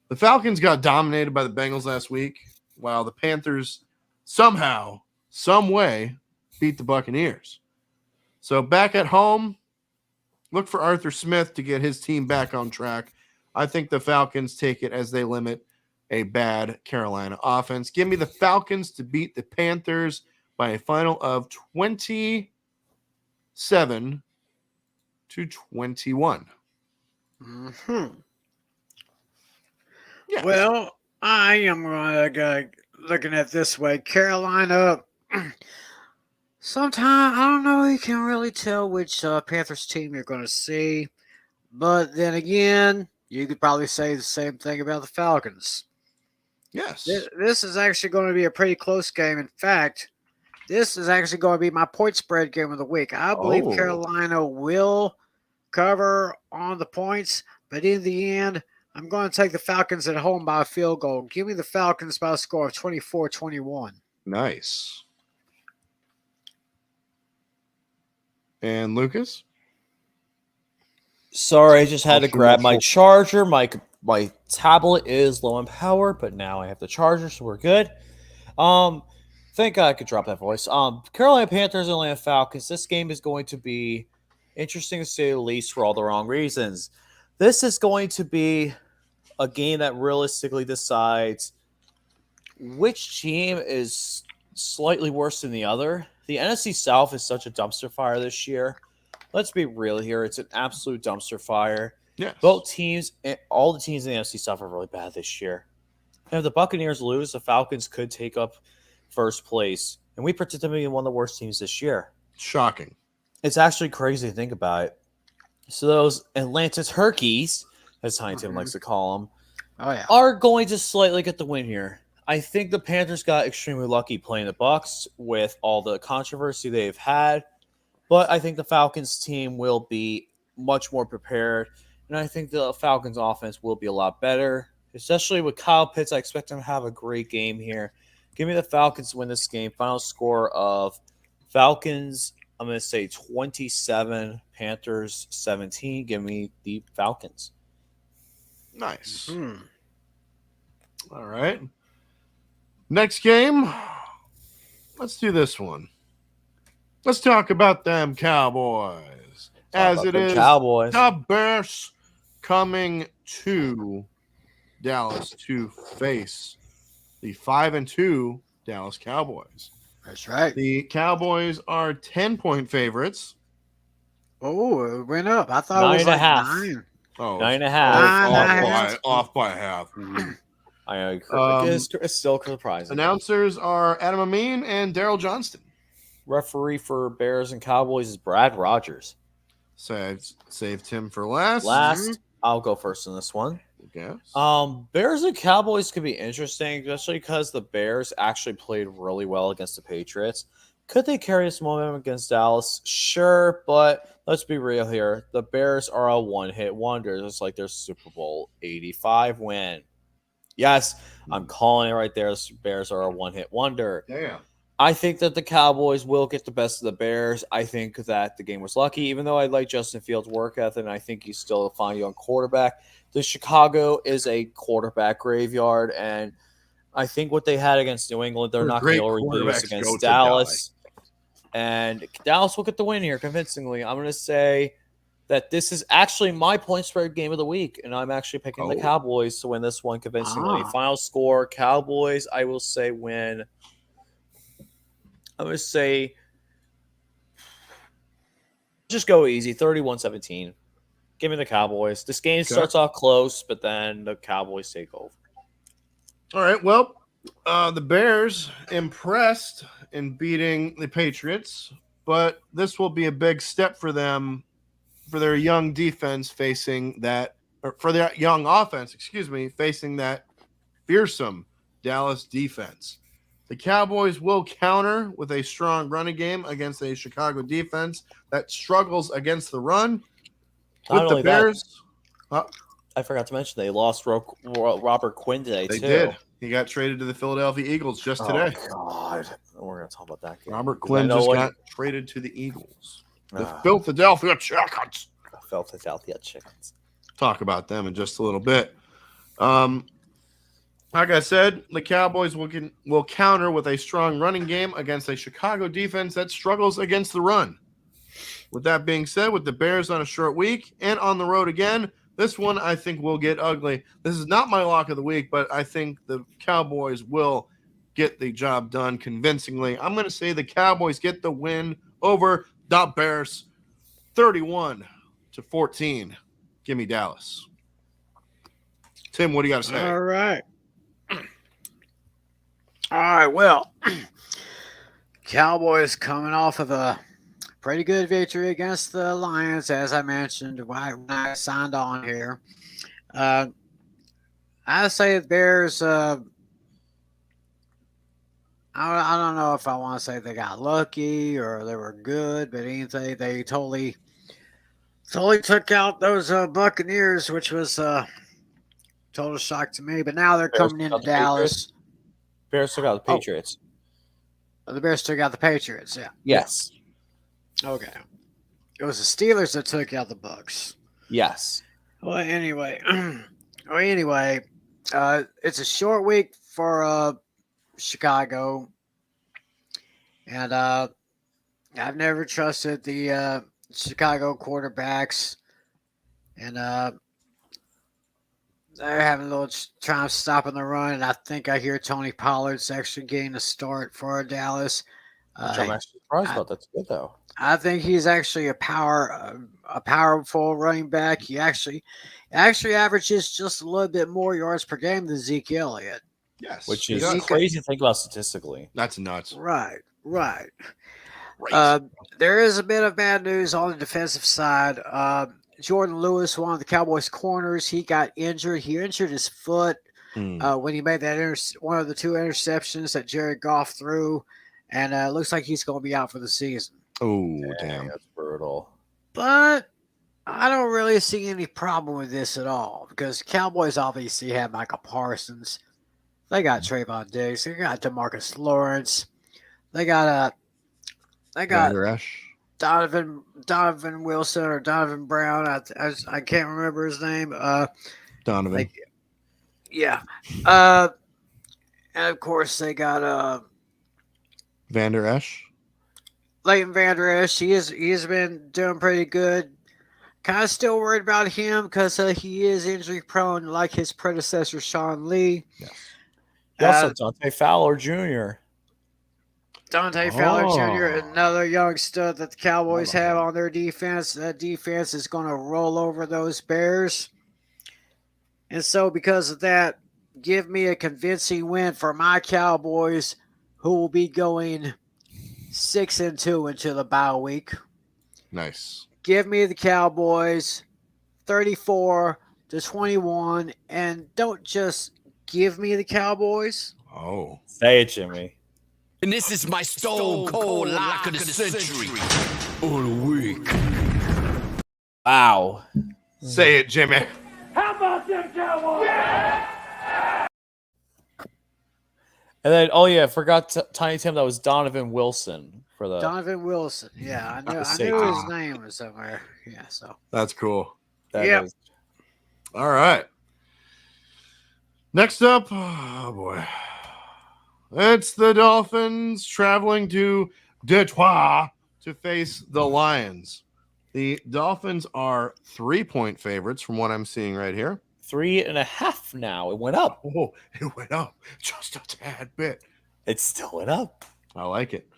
The Falcons got dominated by the Bengals last week, while the Panthers somehow, some way, beat the Buccaneers. So back at home, look for Arthur Smith to get his team back on track. I think the Falcons take it as they limit a bad Carolina offense. Give me the Falcons to beat the Panthers by a final of 27-21.
Mm-hmm.
Yes.
Well, I am looking at this way. Carolina, sometimes I don't know. You can really tell which Panthers team you're going to see. But then again, you could probably say the same thing about the Falcons.
Yes.
This is actually going to be a pretty close game. In fact, this is actually going to be my point spread game of the week. I believe Carolina will cover on the points, but in the end, I'm going to take the Falcons at home by a field goal. Give me the Falcons by a score of 24-21.
Nice. And Lucas?
Sorry, I just had to grab my charger. My tablet is low on power, but now I have the charger, so we're good. Thank God I could drop that voice. Carolina Panthers and Atlanta Falcons. This game is going to be interesting to say the least for all the wrong reasons. This is going to be a game that realistically decides which team is slightly worse than the other. The NFC South is such a dumpster fire this year. Let's be real here. It's an absolute dumpster fire.
Yes.
Both teams, all the teams in the NFC South are really bad this year. And if the Buccaneers lose, the Falcons could take up first place. And we predict them to be one of the worst teams this year.
Shocking.
It's actually crazy to think about it. So those Atlanta Turkeys, as Huntington likes to call them, are going to slightly get the win here. I think the Panthers got extremely lucky playing the Bucs with all the controversy they've had. But I think the Falcons team will be much more prepared. And I think the Falcons offense will be a lot better. Especially with Kyle Pitts, I expect him to have a great game here. Give me the Falcons to win this game. Final score of Falcons, I'm going to say 27, Panthers 17. Give me the Falcons.
Nice. All right. Next game. Let's do this one. Let's talk about them Cowboys. As it is,
Cowboys.
The Bears coming to Dallas to face the 5-2 Dallas Cowboys.
That's right.
The Cowboys are 10-point favorites.
Oh, it went up. I thought it was like 9.
Oh,
9.5.
Off by half.
I know. It's still surprising.
Announcers are Adam Amin and Daryl Johnston.
Referee for Bears and Cowboys is Brad Rogers.
Saved him for last.
I'll go first in this one.
Yes.
Bears and Cowboys could be interesting, especially because the Bears actually played really well against the Patriots. Could they carry this momentum against Dallas? Sure, but let's be real here. The Bears are a one-hit wonder, just like their Super Bowl 85 win. Yes, I'm calling it right there. The Bears are a one-hit wonder.
Damn.
I think that the Cowboys will get the best of the Bears. I think that the game was lucky, even though I like Justin Fields' work ethic, and I think he's still a fine young quarterback. The Chicago is a quarterback graveyard, and I think what they had against New England, they're not going to reproduce against Dallas. And Dallas will get the win here convincingly. I'm going to say that this is actually my point spread game of the week, and I'm actually picking the Cowboys to win this one convincingly. Final score, Cowboys, I will say win. I'm going to say just go easy, 31-17. Give me the Cowboys. This game starts off close, but then the Cowboys take over.
All right, well, the Bears impressed in beating the Patriots, but this will be a big step for them, for their young defense facing that, or for their young offense, facing that fearsome Dallas defense. The Cowboys will counter with a strong running game against a Chicago defense that struggles against the run. With the Bears,
I forgot to mention they lost Robert Quinn today,
They did. He got traded to the Philadelphia Eagles just today.
Oh, God. We're going to talk about that game.
Robert Quinn just got traded to the Eagles. The Philadelphia Chickens.
Philadelphia Chickens.
Talk about them in just a little bit. Like I said, the Cowboys will counter with a strong running game against a Chicago defense that struggles against the run. With that being said, with the Bears on a short week and on the road again, this one I think will get ugly. This is not my lock of the week, but I think the Cowboys will get the job done convincingly. I'm going to say the Cowboys get the win over the Bears 31-14. Give me Dallas. Tim, what do you got to say?
All right. Well, Cowboys coming off of a pretty good victory against the Lions, as I mentioned when I signed on here. I say the Bears, I don't know if I want to say they got lucky or they were good, but anything, they totally took out those Buccaneers, which was total shock to me. But now they're coming into Dallas.
Bears took out the Patriots.
The Bears took out the Patriots, yeah.
Yes.
Okay. It was the Steelers that took out the Bucs.
Yes.
Well, anyway. It's a short week for Chicago. And I've never trusted the Chicago quarterbacks. And they're having a little time stopping the run, and I think I hear Tony Pollard's actually getting a start for Dallas.
Which I'm actually surprised about. That's good though.
I think he's actually a powerful running back. He actually averages just a little bit more yards per game than Zeke Elliott.
Yes,
which is crazy to think about statistically.
That's nuts.
Right. There is a bit of bad news on the defensive side. Jordan Lewis, one of the Cowboys' corners, he got injured. He injured his foot when he made that one of the 2 interceptions that Jared Goff threw, and it looks like he's going to be out for the season.
Oh, damn.
That's brutal.
But I don't really see any problem with this at all because Cowboys obviously have Michael Parsons. They got Trayvon Diggs. They got DeMarcus Lawrence. They got Donovan Wilson or Donovan Brown. I can't remember his name.
Donovan.
And of course they got
Van Der Esch.
Leighton Van Der Esch. He has been doing pretty good. Kind of still worried about him because he is injury prone, like his predecessor Sean Lee.
Yes.
Also, Dante Fowler Jr.
Dante Fowler Jr., another young stud that the Cowboys have on their defense. That defense is going to roll over those Bears. And so because of that, give me a convincing win for my Cowboys, who will be going 6-2 into the bye week.
Nice.
Give me the Cowboys 34-21, and don't just give me the Cowboys.
Oh.
Say it, Jimmy.
And this is my stone cold lock of the century. All week.
Wow.
Say it, Jimmy.
How about them Cowboys?
And then, I forgot Tiny Tim. That was Donovan Wilson for the
Donovan Wilson. Yeah, I knew his name was somewhere. Yeah, so
that's cool.
Yeah.
All right. Next up, oh boy, it's the Dolphins traveling to Detroit to face the Lions. The Dolphins are 3-point favorites from what I'm seeing right here.
3.5 now. It went up.
Oh, it went up just a tad bit.
It still went up.
I like it.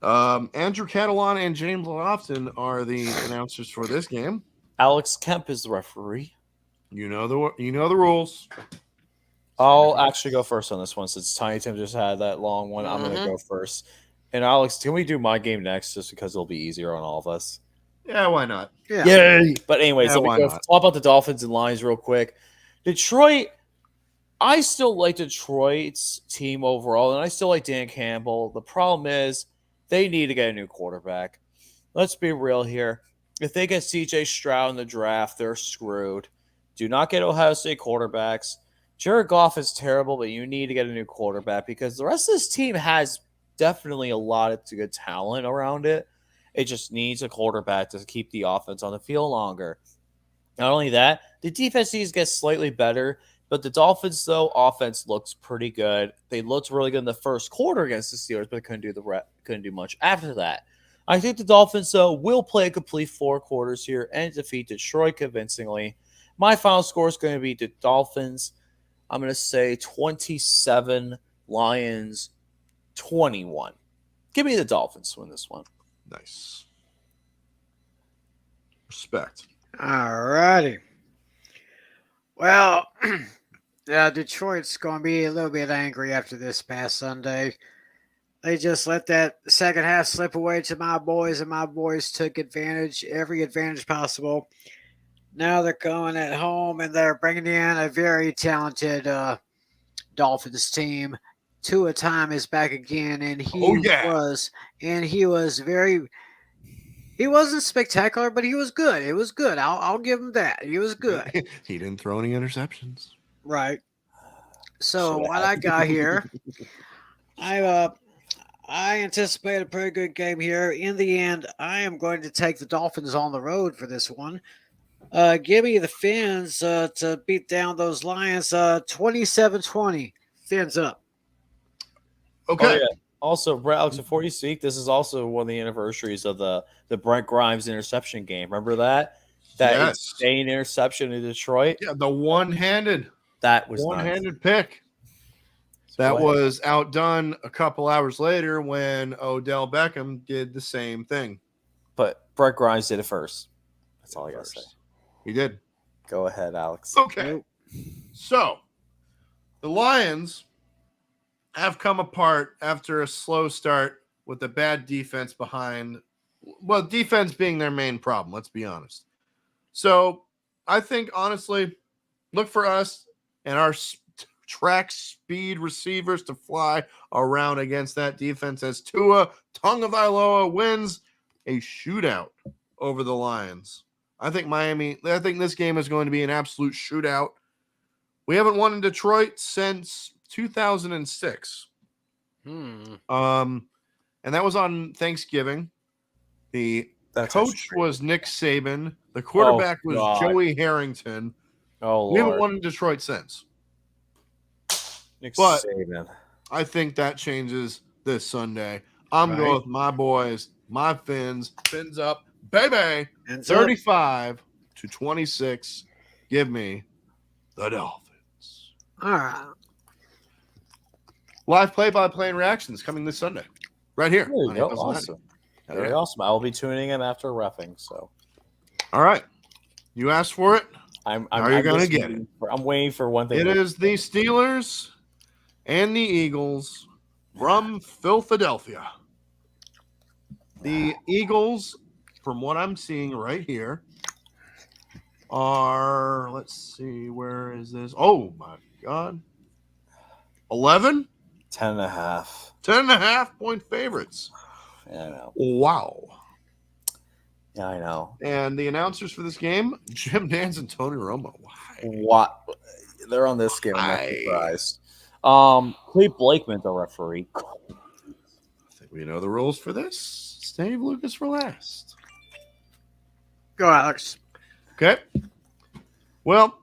Andrew Catalan and James Lofton are the announcers for this game.
Alex Kemp is the referee.
You know the rules.
I'll actually go first on this one since Tiny Tim just had that long one. I'm going to go first. And Alex, can we do my game next just because it'll be easier on all of us?
Yeah, why not?
yeah.
Yay! But anyways,
Yeah,
let me go talk about the Dolphins and Lions real quick. Detroit, I still like Detroit's team overall, and I still like Dan Campbell. The problem is they need to get a new quarterback. Let's be real here. If they get C.J. Stroud in the draft, they're screwed. Do not get Ohio State quarterbacks. Jared Goff is terrible, but you need to get a new quarterback because the rest of this team has definitely a lot of good talent around it. It just needs a quarterback to keep the offense on the field longer. Not only that, the defense needs to get slightly better, but the Dolphins, though, offense looks pretty good. They looked really good in the first quarter against the Steelers, but couldn't do much after that. I think the Dolphins, though, will play a complete 4 quarters here and defeat Detroit convincingly. My final score is going to be the Dolphins. I'm going to say 27, Lions 21. Give me the Dolphins to win this one.
Nice. Respect.
All righty. Well, Detroit's going to be a little bit angry after this past Sunday. They just let that second half slip away to my boys, and my boys took every advantage possible. Now they're going at home, and they're bringing in a very talented Dolphins team. Tua Time is back again, and he wasn't spectacular, but he was good. It was good. I'll give him that. He was good.
He didn't throw any interceptions.
Right. So what I got here, I anticipate a pretty good game here. In the end, I am going to take the Dolphins on the road for this one. Give me the Fins to beat down those Lions 27-20. Fins up.
Okay.
Oh, yeah. Also, Alex, before you speak, this is also one of the anniversaries of the Brent Grimes interception game. Remember that? That insane interception in Detroit?
Yeah, the one-handed.
That was
one-handed pick. That was outdone a couple hours later when Odell Beckham did the same thing.
But Brett Grimes did it first. That's all I got to say.
He did.
Go ahead, Alex.
Okay. So, the Lions have come apart after a slow start with a bad defense behind. Well, defense being their main problem, let's be honest. So, I think, honestly, look for us and our track speed receivers to fly around against that defense as Tua Tagovailoa wins a shootout over the Lions. I think this game is going to be an absolute shootout. We haven't won in Detroit since 2006. And that was on Thanksgiving. The coach was Nick Saban. The quarterback was Joey Harrington. We haven't won in Detroit since. But Saban. I think that changes this Sunday. I'm going with my boys, my Fins. Fins up, baby. 35-26. Give me the Dolphins.
All right.
Live play-by-play and reactions coming this Sunday. Right here.
There you go. Awesome. Very awesome. I will be tuning in after roughing. So,
all right. You asked for it.
I'm
going to get it.
I'm waiting for one thing.
It is the Steelers and the Eagles from Philadelphia. The Eagles, from what I'm seeing right here, are, let's see, where is this? Oh, my God. 11?
10.5.
10.5 point favorites.
Yeah, I know.
Wow.
Yeah, I know.
And the announcers for this game, Jim Nantz and Tony Romo. Why?
What? They're on this game. I'm not surprised. Cleve Blakeman, the referee.
I think we know the rules for this. Save Lucas for last.
Go, Alex.
Okay. Well,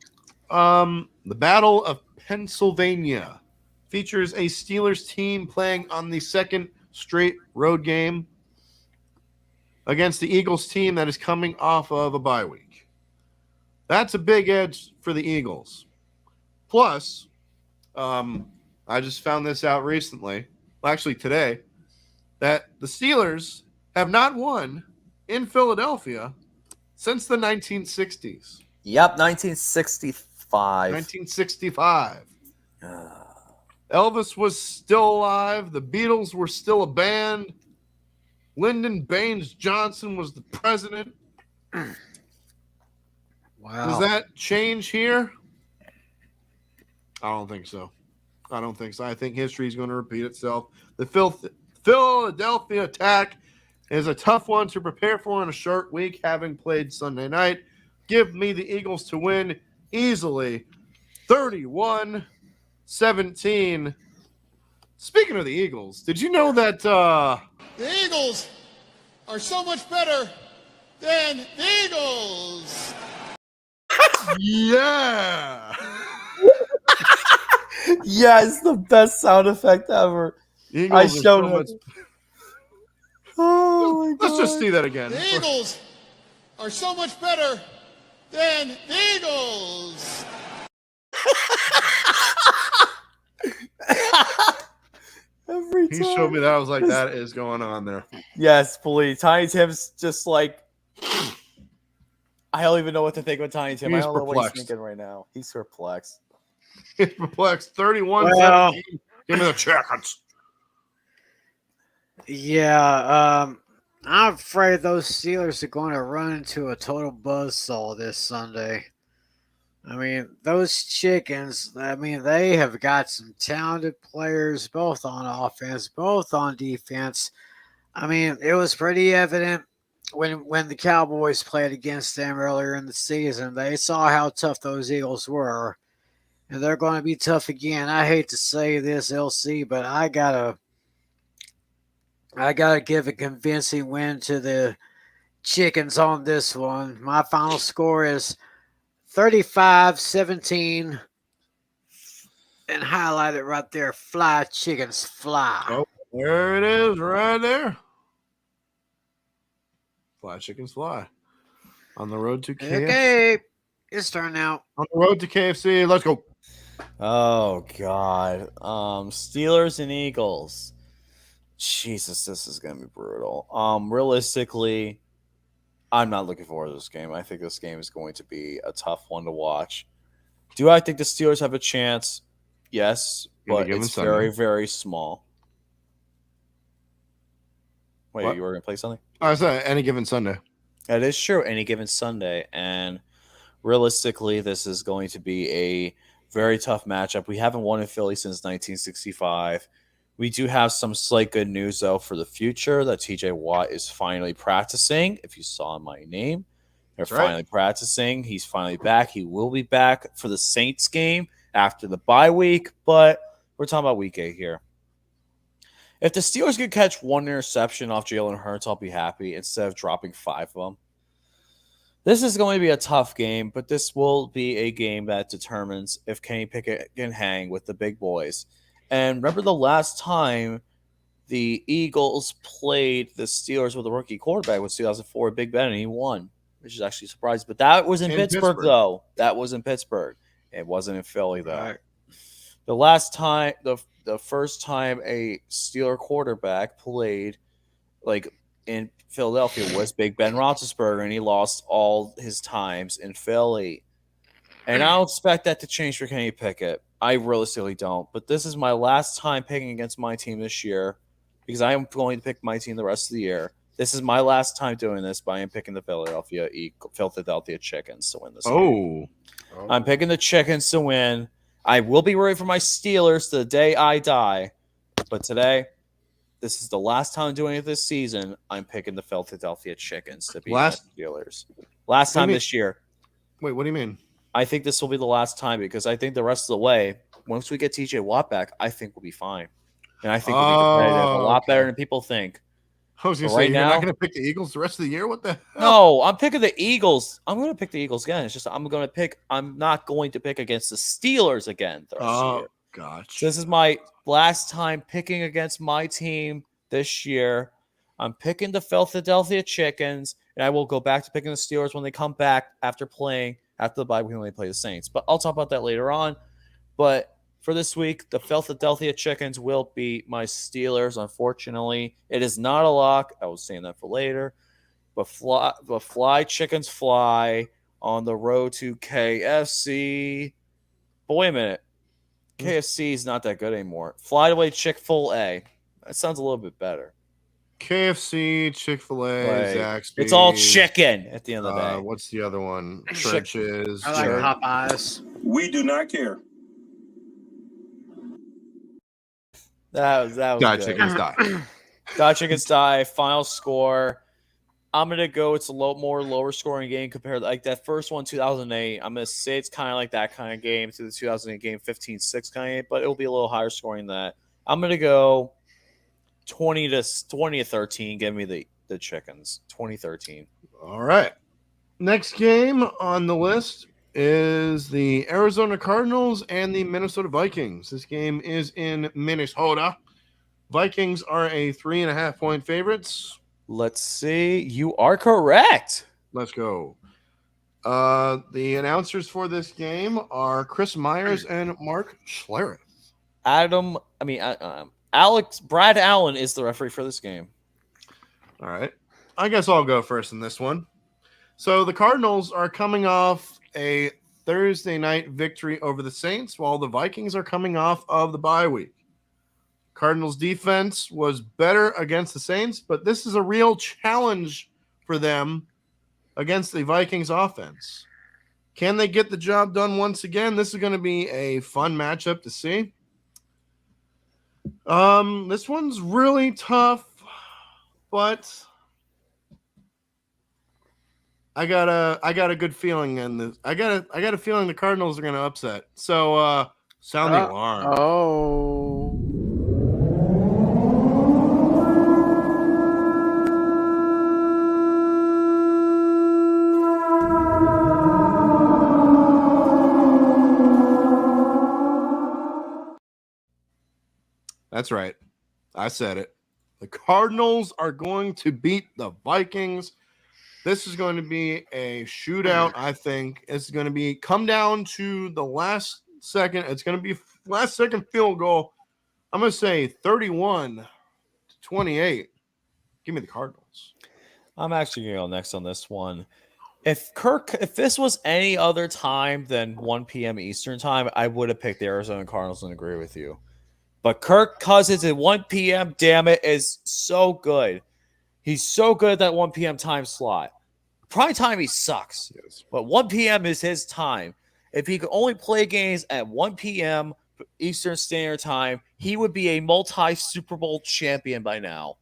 the Battle of Pennsylvania features a Steelers team playing on the second straight road game against the Eagles team that is coming off of a bye week. That's a big edge for the Eagles. Plus, I just found this out recently, actually today, that the Steelers have not won in Philadelphia since the 1960s.
Yep, 1965.
1965. Elvis was still alive. The Beatles were still a band. Lyndon Baines Johnson was the president.
Wow.
Does that change here? I don't think so. I think history is going to repeat itself. The Philadelphia attack is a tough one to prepare for in a short week, having played Sunday night. Give me the Eagles to win easily. 31-17. Speaking of the Eagles, did you know that
the Eagles are so much better than the Eagles?
Yeah.
Yeah, it's the best sound effect ever.
Eagles
I showed
so
it. Oh my God.
Let's just see that again.
The Eagles are so much better than the Eagles.
Every time.
He showed me that. I was like, that is going on there.
Yes, please. Tiny Tim's just like, I don't even know what to think of Tiny Tim.
He's
I don't know what
perplexed.
he's thinking right now. He's perplexed.
He's perplexed. 31-17.
Well,
Give me the chickens.
yeah, I'm afraid those Steelers are going to run into a total buzzsaw this Sunday. I mean, those chickens, they have got some talented players, both on offense, both on defense. I mean, it was pretty evident when the Cowboys played against them earlier in the season. They saw how tough those Eagles were, and they're going to be tough again. I hate to say this, LC, but I gotta give a convincing win to the chickens on this one. My final score is 35-17, and highlight it right there. Fly, chickens, fly.
Oh, there it is right there. Fly, chickens, fly. On the road to KFC.
Okay, it's turn now.
On the road to KFC. Let's go.
Oh God. Steelers and Eagles. Jesus, this is gonna be brutal. Realistically, I'm not looking forward to this game. I think this game is going to be a tough one to watch. Do I think the Steelers have a chance? Yes, but it's very, very small. Wait, what? You were gonna play something?
I said any given Sunday.
That is true. Any given Sunday, and realistically, this is going to be a very tough matchup. We haven't won in Philly since 1965. We do have some slight good news, though, for the future that TJ Watt is finally practicing. If you saw my name, they're finally practicing. He's finally back. He will be back for the Saints game after the bye week, but we're talking about week 8 here. If the Steelers could catch one interception off Jalen Hurts, I'll be happy instead of dropping 5 of them. This is going to be a tough game, but this will be a game that determines if Kenny Pickett can hang with the big boys. And remember the last time the Eagles played the Steelers with a rookie quarterback was 2004, Big Ben, and he won, which is actually surprising. But that was in Pittsburgh, though. That was in Pittsburgh. It wasn't in Philly, though. Right. The last time, the first time a Steeler quarterback played like in Philadelphia was Big Ben Roethlisberger, and he lost all his times in Philly. And I don't expect that to change for Kenny Pickett. I realistically don't. But this is my last time picking against my team this year because I am going to pick my team the rest of the year. This is my last time doing this, but I am picking the Philadelphia Chickens to win this game. I'm picking the Chickens to win. I will be rooting for my Steelers to the day I die. But today, this is the last time I'm doing it this season. I'm picking the Philadelphia Chickens to beat the Steelers. Last time this year.
Wait, what do you mean?
I think this will be the last time because I think the rest of the way, once we get TJ Watt back, I think we'll be fine. And I think we'll be competitive a lot better than people think.
I was going to say, you're not going to pick the Eagles the rest of the year? What the hell?
No, I'm picking the Eagles. I'm going to pick the Eagles again. It's just I'm not going to pick against the Steelers again the rest of the year.
Gotcha.
So this is my last time picking against my team this year. I'm picking the Philadelphia Chickens, and I will go back to picking the Steelers when they come back after the bye week when they play the Saints. But I'll talk about that later on. But for this week, the Philadelphia Chickens will beat my Steelers, unfortunately. It is not a lock. I was saying that for later. But fly chickens fly on the road to KFC. But wait a minute. KFC is not that good anymore. Fly away Chick-fil-A. That sounds a little bit better.
KFC, Chick-fil-A, Zaxby's.
It's all chicken at the end of the day.
What's the other one? Churches.
I like Popeyes.
We do not care.
That was
God,
good.
Chickens die.
God, Chickens die. Final score. I'm gonna go. It's a lower scoring game compared to like that first one, 2008. I'm gonna say it's kind of like that kind of game to the 2008 game, 15-6 kind of game, but it'll be a little higher scoring than that. I'm gonna go 20 to 13. Give me the Chickens. 2013.
All right. Next game on the list is the Arizona Cardinals and the Minnesota Vikings. This game is in Minnesota. Vikings are a 3.5-point favorites.
Let's see. You are correct.
Let's go. The announcers for this game are Chris Myers and Mark Schlereth.
Brad Allen is the referee for this game.
All right. I guess I'll go first in this one. So the Cardinals are coming off a Thursday night victory over the Saints, while the Vikings are coming off of the bye week. Cardinals defense was better against the Saints, but this is a real challenge for them against the Vikings offense. Can they get the job done once again? This is going to be a fun matchup to see. This one's really tough, but I got a good feeling in this. I got a feeling the Cardinals are going to upset. So sound the alarm.
Oh.
That's right. I said it. The Cardinals are going to beat the Vikings. This is going to be a shootout, I think. It's going to come down to the last second. It's going to be last second field goal. I'm going to say 31-28. Give me the Cardinals.
I'm actually going to go next on this one. If this was any other time than 1 p.m. Eastern time, I would have picked the Arizona Cardinals and agree with you. But Kirk Cousins at 1 p.m., damn it, is so good. He's so good at that 1 p.m. time slot. Prime time, he sucks.
Yes.
But 1 p.m. is his time. If he could only play games at 1 p.m. Eastern Standard Time, he would be a multi-Super Bowl champion by now.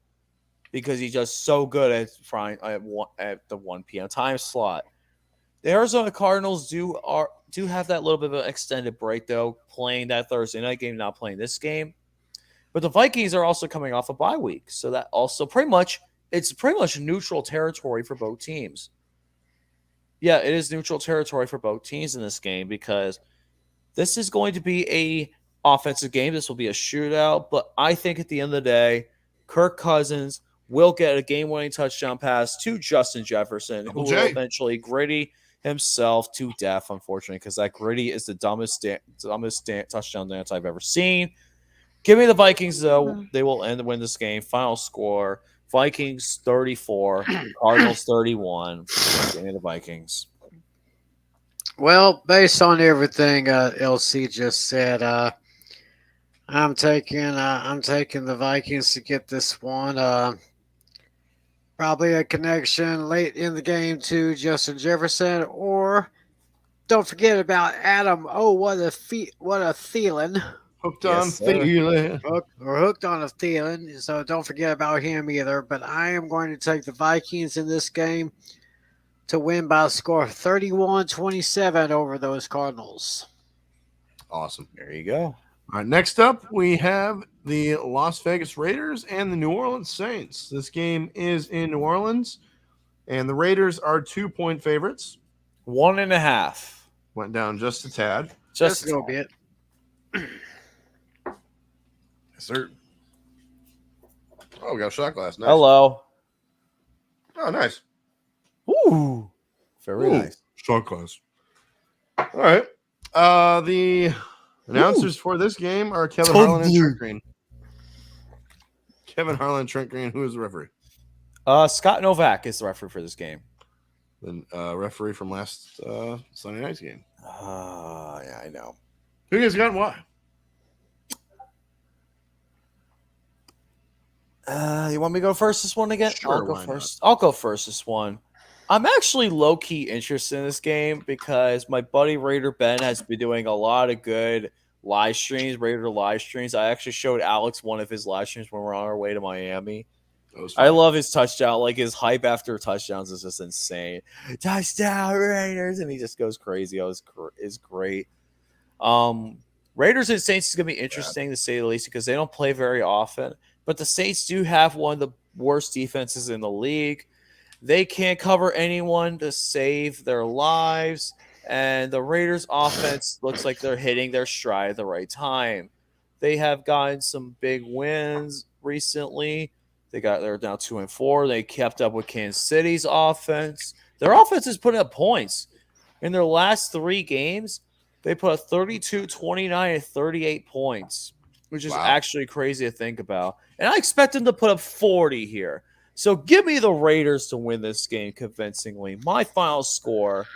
Because he's just so good at the 1 p.m. time slot. The Arizona Cardinals do have that little bit of an extended break, though, playing that Thursday night game, not playing this game. But the Vikings are also coming off a bye week, so that also it's pretty much neutral territory for both teams. Yeah, it is neutral territory for both teams in this game because this is going to be a offensive game. This will be a shootout, but I think at the end of the day, Kirk Cousins will get a game-winning touchdown pass to Justin Jefferson, who will eventually gritty himself to death, unfortunately, because that gritty is the dumbest touchdown dance I've ever seen. Give me the Vikings, though. They will win this game. Final score, Vikings 34, Cardinals 31. Give me the Vikings.
Well, based on everything LC just said, I'm taking the Vikings to get this one. Probably a connection late in the game to Justin Jefferson, or don't forget about Adam. Oh, what a Thielen.
Hooked on Thielen.
Hooked on a Thielen. So don't forget about him either. But I am going to take the Vikings in this game to win by a score of 31-27 over those Cardinals.
Awesome.
There you go.
All right, next up, we have the Las Vegas Raiders and the New Orleans Saints. This game is in New Orleans, and the Raiders are 2-point favorites.
1.5.
Went down just a tad.
Just a little bit.
Yes, sir. Oh, we got a shot glass. Nice.
Hello.
Oh, nice.
Ooh. Very nice.
Shot glass. All right. The announcers for this game are Kevin Harlan and Trent Green. Kevin Harlan and Trent Green. Who is the referee?
Scott Novak is the referee for this game.
The referee from last Sunday night's game.
Yeah, I know.
Who has got why?
You want me to go first this one again?
Sure,
I'll go first. I'll go first this one. I'm actually low-key interested in this game because my buddy Raider Ben has been doing a lot of good live streams, Raider live streams. I actually showed Alex one of his live streams when we were on our way to Miami. I love his touchdown. Like, his hype after touchdowns is just insane. Touchdown, Raiders! And he just goes crazy. It's great. Raiders and Saints is going to be interesting to say the least because they don't play very often. But the Saints do have one of the worst defenses in the league. They can't cover anyone to save their lives. And the Raiders' offense looks like they're hitting their stride at the right time. They have gotten some big wins recently. They're down 2-4. They kept up with Kansas City's offense. Their offense is putting up points. In their last 3 games, they put up 32, 29, and 38 points, which is actually crazy to think about. And I expect them to put up 40 here. So give me the Raiders to win this game convincingly. My final score,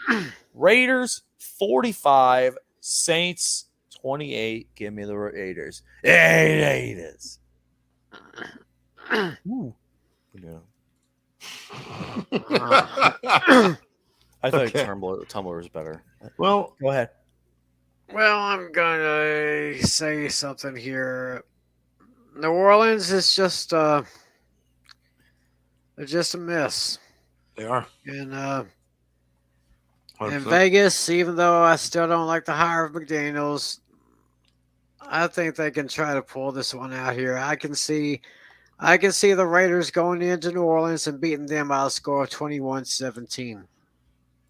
Raiders 45, Saints 28. Give me the Raiders. Raiders. Ooh. Yeah. I thought Tumblr was better.
Well,
go ahead.
Well, I'm going to say something here. New Orleans is just they're just a mess.
They are.
And in Vegas, even though I still don't like the hire of McDaniels, I think they can try to pull this one out here. I can see the Raiders going into New Orleans and beating them by a score of 21-17.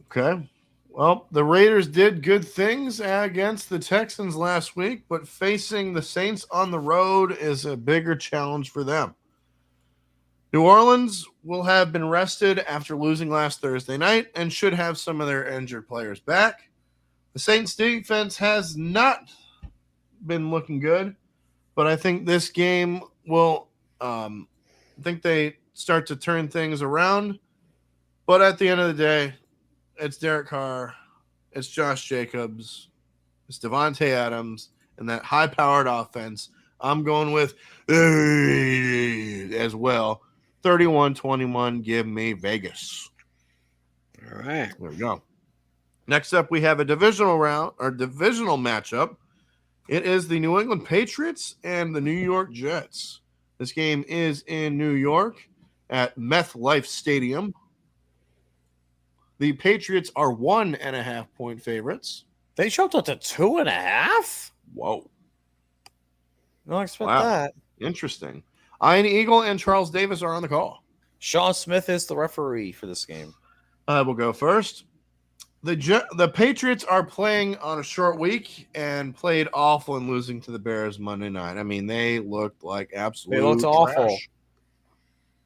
Okay. Well, the Raiders did good things against the Texans last week, but facing the Saints on the road is a bigger challenge for them. New Orleans will have been rested after losing last Thursday night and should have some of their injured players back. The Saints defense has not been looking good, but I think this game will I think they start to turn things around. But at the end of the day, it's Derek Carr, it's Josh Jacobs, it's Devontae Adams, and that high-powered offense. I'm going with as well. 31-21, give me Vegas.
All right.
There we go. Next up, we have a divisional matchup. It is the New England Patriots and the New York Jets. This game is in New York at MetLife Stadium. The Patriots are 1.5-point favorites.
They jumped up to 2.5.
Whoa.
No, I expect that.
Interesting. Ian Eagle and Charles Davis are on the call.
Sean Smith is the referee for this game.
I will go first. The Patriots are playing on a short week and played awful in losing to the Bears Monday night. I mean, they looked like absolute
awful.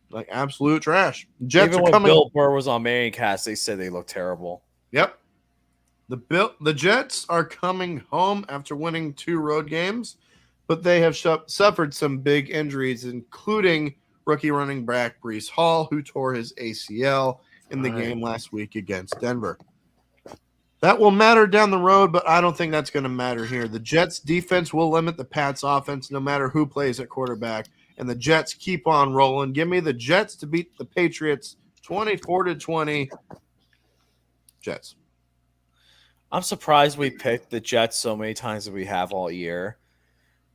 Like absolute trash. Jets
Even
are
when
coming.
Bill Burr was on Mancast, they said they looked terrible.
Yep. The Jets are coming home after winning 2 road games, but they have suffered some big injuries, including rookie running back Breece Hall, who tore his ACL in the game last week against Denver. That will matter down the road, but I don't think that's going to matter here. The Jets' defense will limit the Pats' offense no matter who plays at quarterback, and the Jets keep on rolling. Give me the Jets to beat the Patriots 24-20. Jets.
I'm surprised we picked the Jets so many times as we have all year.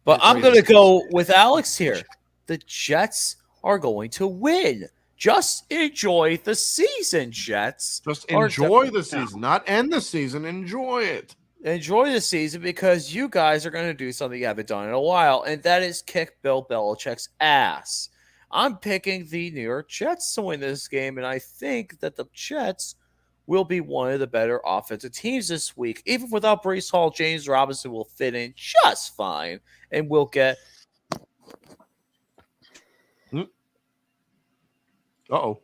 But I'm going to go with Alex here. The Jets are going to win. Just enjoy the season, Jets.
Just enjoy the season, not end the season. Enjoy it.
Enjoy the season because you guys are going to do something you haven't done in a while, and that is kick Bill Belichick's ass. I'm picking the New York Jets to win this game, and I think that the Jets will be one of the better offensive teams this week. Even without Breece Hall, James Robinson will fit in just fine, and we'll get...
Uh-oh.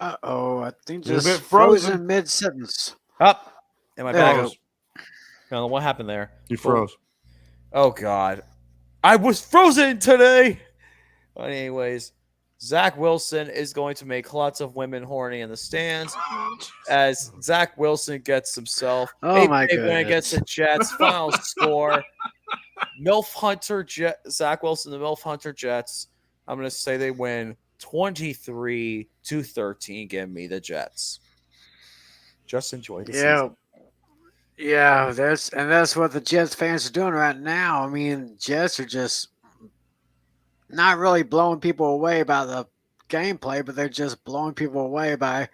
I think
You're a
just
bit
frozen mid-sentence.
Up. And my bag.
Froze.
I don't know what happened there.
You froze.
Oh, God. I was frozen today. But anyways, Zach Wilson is going to make lots of women horny in the stands as Zach Wilson gets himself
Oh, my
big win
goodness.
against the Jets. Final score. Zach Wilson, the MILF Hunter Jets. I'm going to say they win 23-13. Give me the Jets. Just enjoy the season.
Yeah, that's what the Jets fans are doing right now. I mean, Jets are just not really blowing people away by the gameplay, but they're just blowing people away by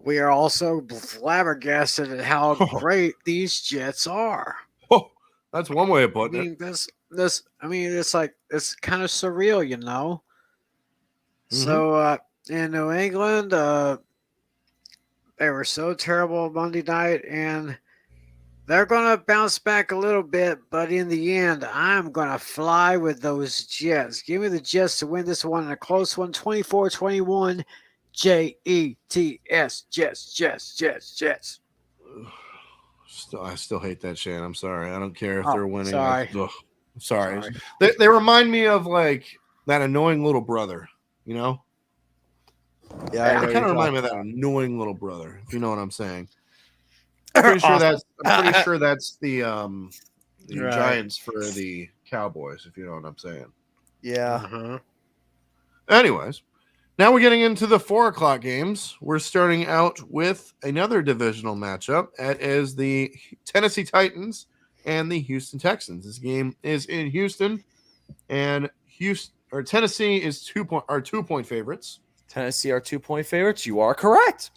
we are also flabbergasted at how great these Jets are.
Oh, that's one way of putting it.
It's like it's kind of surreal, you know.
Mm-hmm.
So in New England, they were so terrible Monday night, and they're going to bounce back a little bit, but in the end, I'm going to fly with those Jets. Give me the Jets to win this one in a close one, 24-21. Jets, Jets.
I still hate that chant. I'm sorry. I don't care if they're winning.
Sorry.
Sorry. They remind me of like that annoying little brother, you know?
Yeah,
They kind of remind me of that annoying little brother, if you know what I'm saying. I'm pretty sure that's the
Right.
Giants for the Cowboys, if you know what I'm saying.
Yeah.
Anyways, now we're getting into the 4:00 games. We're starting out with another divisional matchup. That is the Tennessee Titans and the Houston Texans. This game is in Houston, and Tennessee is 2-point favorites.
Tennessee are 2-point favorites. You are correct.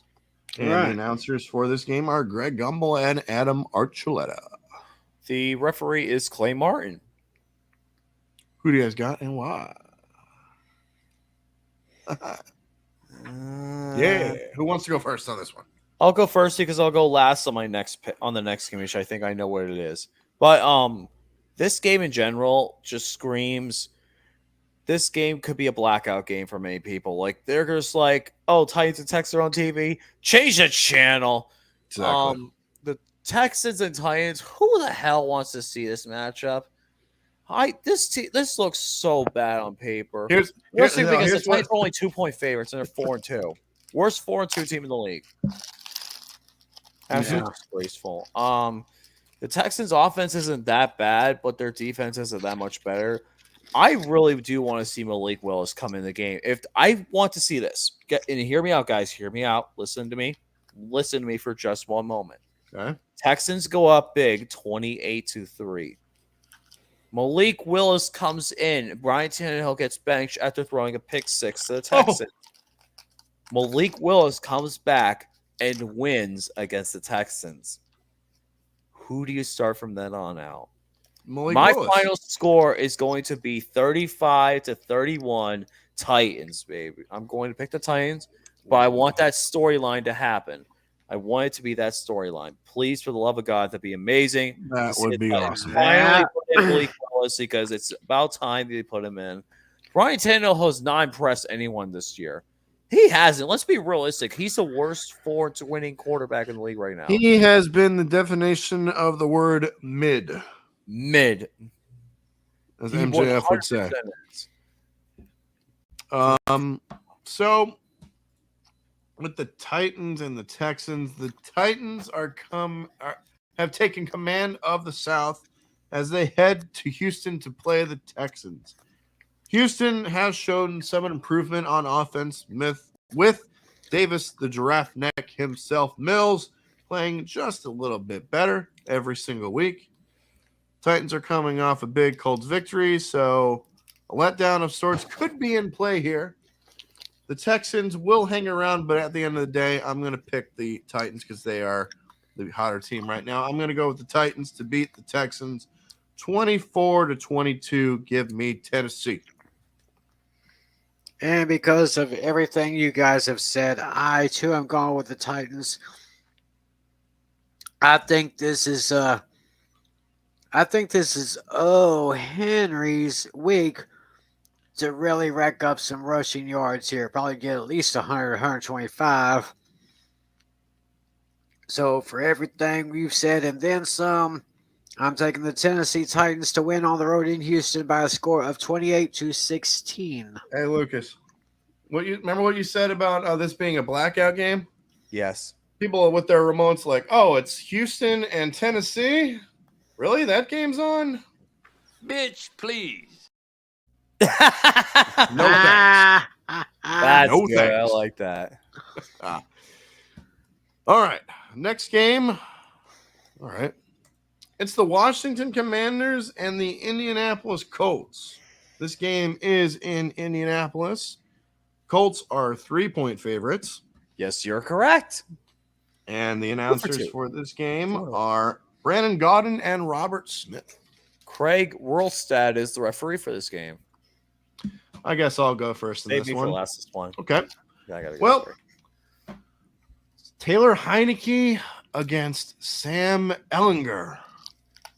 And the announcers for this game are Greg Gumbel and Adam Archuleta.
The referee is Clay Martin.
Who do you guys got and why? Yeah. Who wants to go first on this one?
I'll go first because I'll go last on the next game, which I think I know what it is. But this game in general just screams. This game could be a blackout game for many people. Like they're just like, oh, Titans and Texans are on TV. Change the channel.
Exactly.
The Texans and Titans. Who the hell wants to see this matchup? This looks so bad on paper. Because the Titans are only 2-point favorites and they're 4-2. Worst 4-2 team in the league. Absolutely disgraceful. The Texans' offense isn't that bad, but their defense isn't that much better. I really do want to see Malik Willis come in the game. If I want to see this, and hear me out, guys. Hear me out. Listen to me. Listen to me for just one moment.
Okay.
Texans go up big, 28-3. Malik Willis comes in. Brian Tannehill gets benched after throwing a pick six to the Texans. Malik Willis comes back and wins against the Texans. Who do you start from then on out? My final score is going to be 35-31 Titans, baby. I'm going to pick the Titans, but I want that storyline to happen. I want it to be that storyline. Please, for the love of God, that'd be amazing.
That would be awesome.
Finally put in Malik Willis because it's about time they put him in. Brian Tannehill has not impressed anyone this year. He hasn't. Let's be realistic. He's the worst winning quarterback in the league right now.
He has been the definition of the word mid.
Mid.
As MJF would say. So with the Titans and the Texans, the Titans have taken command of the South as they head to Houston to play the Texans. Houston has shown some improvement on offense with Davis, the giraffe neck himself, Mills, playing just a little bit better every single week. Titans are coming off a big Colts victory, so a letdown of sorts could be in play here. The Texans will hang around, but at the end of the day, I'm going to pick the Titans because they are the hotter team right now. I'm going to go with the Titans to beat the Texans 24-22. Give me Tennessee.
And because of everything you guys have said, I too am going with the Titans. I think this is Henry's week to really rack up some rushing yards here. Probably get at least 100, 125. So for everything we've said and then some, I'm taking the Tennessee Titans to win on the road in Houston by a score of 28-16.
Hey, Lucas, remember what you said about this being a blackout game?
Yes.
People with their remotes like, oh, it's Houston and Tennessee? Really? That game's on?
Bitch, please.
No thanks.
That's
no
good.
thanks.
I like that.
All right. Next game. All right. It's the Washington Commanders and the Indianapolis Colts. This game is in Indianapolis. Colts are 3-point favorites.
Yes, you're correct.
And the announcers for this game are Brandon Gaudin and Robert Smith.
Craig Whirlstad is the referee for this game.
I guess I'll go first in
Save
this
me
one.
for last one.
Okay.
Yeah, I gotta go
well, Taylor Heineke against Sam Ehlinger.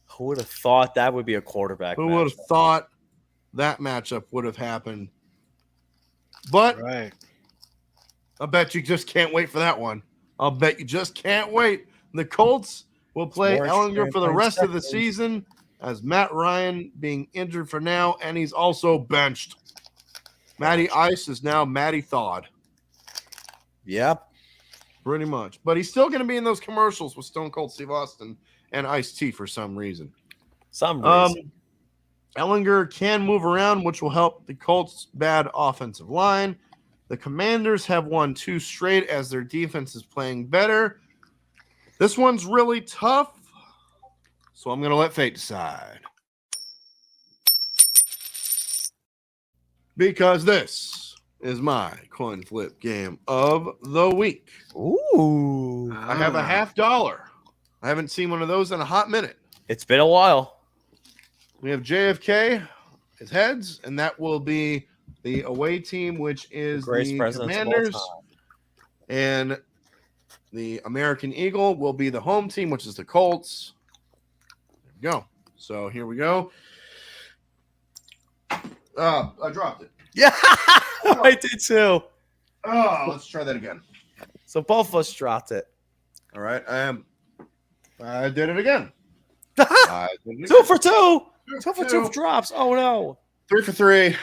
Who would have thought that would be a quarterback?
Who would have thought that matchup would have happened? But
right.
I bet you just can't wait for that one. I'll bet you just can't wait. The Colts will play Ehlinger for the rest of the season as Matt Ryan being injured for now, and he's also benched. Matty Ice is now Matty Thawed.
Yep.
Pretty much. But he's still going to be in those commercials with Stone Cold Steve Austin and Ice-T for some reason. Ehlinger can move around, which will help the Colts' bad offensive line. The Commanders have won 2 straight as their defense is playing better. This one's really tough, so I'm going to let fate decide. Because this is my coin flip game of the week.
Ooh.
I have a $50. I haven't seen one of those in a hot minute.
It's been a while.
We have JFK as heads, and that will be the away team, which is the Commanders. And the American Eagle will be the home team, which is the Colts. There we go. So here we go. I dropped it.
Yeah, I did too.
Oh, let's try that again.
So both of us dropped it.
All right. I did it again.
2 for 2. 2 for 2 drops. Oh no.
3 for 3.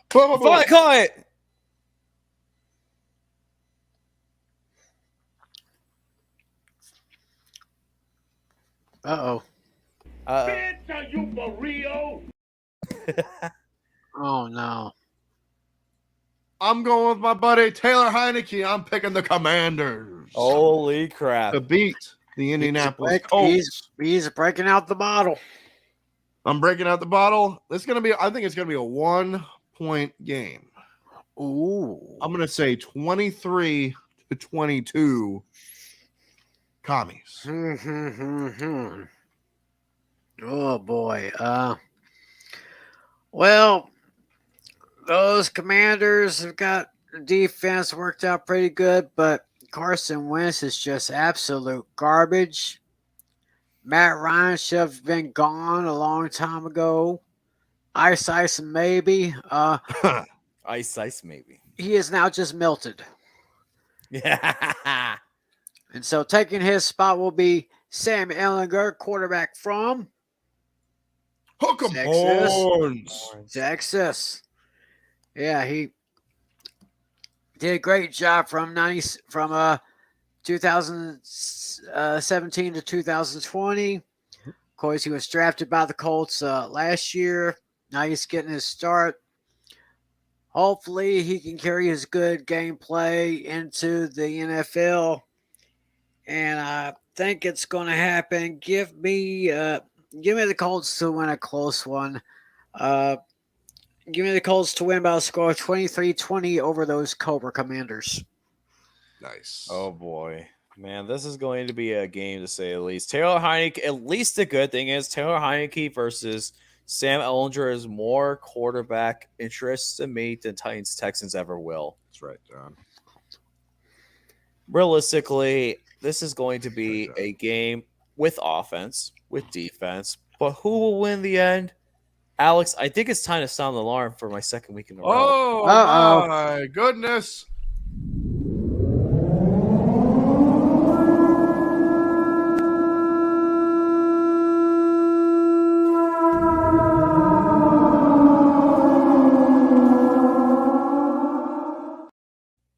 Boom, boom, boom.
Fine, call it.
Uh-oh.
Bitch, are you for real?
Oh, no.
I'm going with my buddy Taylor Heineke. I'm picking the Commanders.
Holy crap.
To beat the Indianapolis Colts.
He's breaking out the bottle.
I'm breaking out the bottle. I think it's going to be a 1-point game.
Ooh.
I'm going to say 23-22 Commies.
Oh, boy. Well, those Commanders have got defense worked out pretty good, but Carson Wentz is just absolute garbage. Matt Ryan should have been gone a long time ago. Ice, maybe.
Ice, maybe.
He is now just melted.
Yeah.
And so taking his spot will be Sam Ehlinger, quarterback from
Hook 'em
Texas.
horns.
Texas. Yeah, he did a great job from 2017 to 2020. Of course, he was drafted by the Colts last year. Now he's getting his start. Hopefully, he can carry his good gameplay into the NFL. And I think it's going to happen. Give me the Colts to win a close one. Give me the Colts to win by a score of 23-20 over those Cobra Commanders.
Nice.
Oh boy, man, this is going to be a game to say the least. Taylor Heineke. At least the good thing is Taylor Heineke versus Sam Ehlinger is more quarterback interest to me than Titans Texans ever will.
That's right, John.
Realistically, this is going to be a game with offense, with defense, but who will win the end? Alex, I think it's time to sound the alarm for my second week in a row.
Oh, my goodness.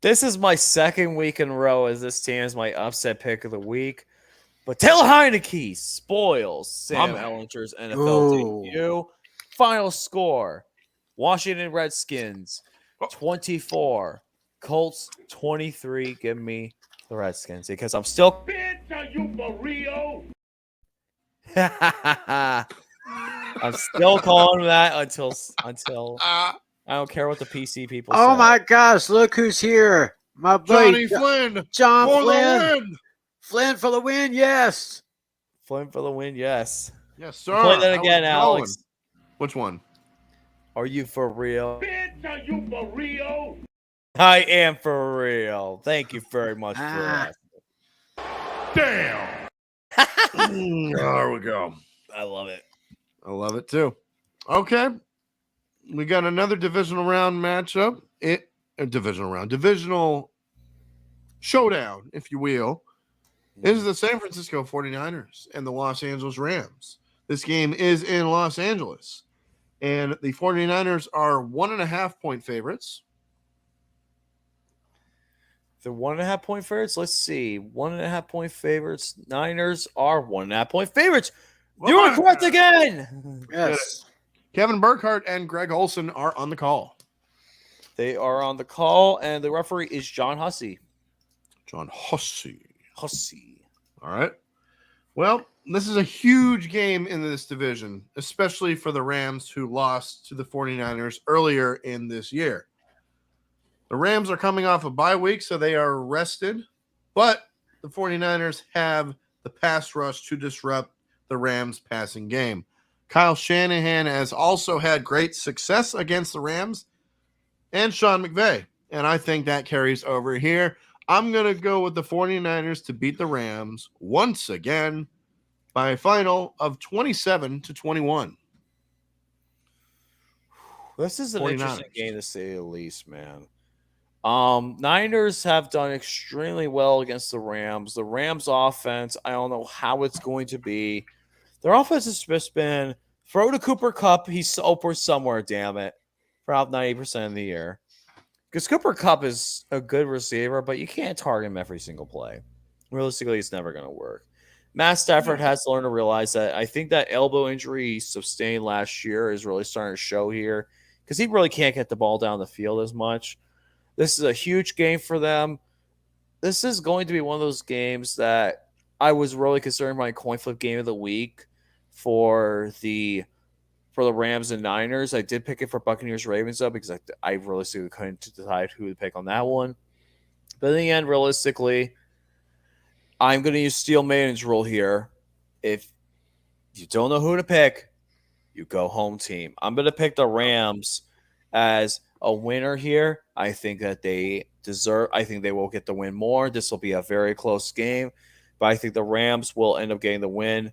This is my second week in a row as this team is my upset pick of the week. But Taylor Heineke spoils Sam Ehlinger's NFL debut. Final score, Washington Redskins 24, Colts 23. Give me the Redskins because I'm still...
Bitch, are you for real?
I'm still calling that until I don't care what the PC people say.
Oh my gosh, look who's here. My buddy
Flynn.
John
for
Flynn.
The win.
Flynn for the win, yes.
Flynn for the win, yes.
Yes, sir.
Play that again, Alex.
Which one?
Are you for real?
Bitch, are you for real?
I am for real. Thank you very much for that.
Damn. There we go.
I love it.
I love it too. Okay. We got another divisional round matchup. Divisional showdown, if you will. This is the San Francisco 49ers and the Los Angeles Rams. This game is in Los Angeles. And the 49ers are 1.5-point favorites.
The 1.5-point favorites. Let's see. 1.5-point favorites. Niners are 1.5-point favorites. You are correct again.
Yes.
Kevin Burkhardt and Greg Olson are on the call.
They are on the call, and the referee is John Hussey.
John Hussey.
Hussey.
All right. Well, this is a huge game in this division, especially for the Rams, who lost to the 49ers earlier in this year. The Rams are coming off a bye week, so they are rested, but the 49ers have the pass rush to disrupt the Rams' passing game. Kyle Shanahan has also had great success against the Rams and Sean McVay, and I think that carries over here. I'm going to go with the 49ers to beat the Rams once again by a final of 27-21.
This is an
49ers.
interesting game to say the least, man. Niners have done extremely well against the Rams. The Rams offense, I don't know how it's going to be. Their offense has just been throw to Cooper Kupp. He's open somewhere, damn it, for about 90% of the year. Because Cooper Kupp is a good receiver, but you can't target him every single play. Realistically, it's never going to work. Matt Stafford has to learn to realize that. I think that elbow injury he sustained last year is really starting to show here because he really can't get the ball down the field as much. This is a huge game for them. This is going to be one of those games that I was really considering my coin flip game of the week for the Rams and Niners. I did pick it for Buccaneers Ravens though because I realistically couldn't decide who to pick on that one. But in the end, realistically, I'm going to use Steel Maiden's rule here. If you don't know who to pick, you go home team. I'm going to pick the Rams as a winner here. I think that they will get the win more. This will be a very close game, but I think the Rams will end up getting the win.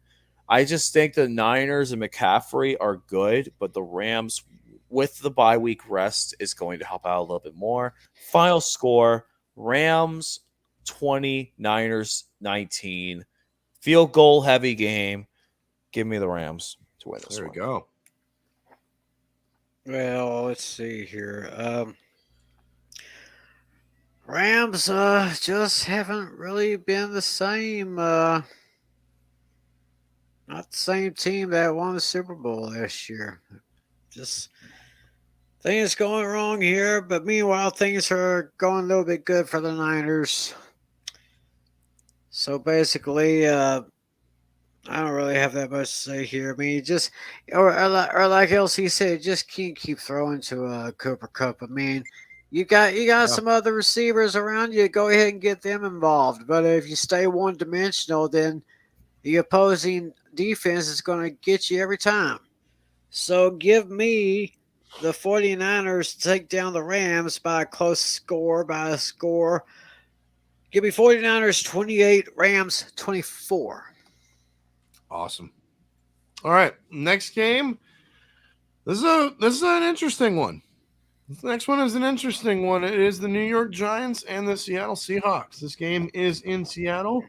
I just think the Niners and McCaffrey are good, but the Rams with the bye week rest is going to help out a little bit more. Final score, Rams 20, Niners 19. Field goal heavy game. Give me the Rams to win this
There
one.
we go.
Well, let's see here. Rams just haven't really been the same. Not the same team that won the Super Bowl last year. Just things going wrong here, but meanwhile things are going a little bit good for the Niners. So basically, I don't really have that much to say here. I mean, you just or like LC said, just can't keep throwing to Cooper Kupp. I mean, you got some other receivers around you. Go ahead and get them involved. But if you stay one dimensional, then the opposing defense is going to get you every time. So give me the 49ers to take down the Rams by a score. Give me 49ers 28, Rams 24.
Awesome. All right, next game. This is an interesting one. This next one is an interesting one. It is the New York Giants and the Seattle Seahawks. This game is in Seattle.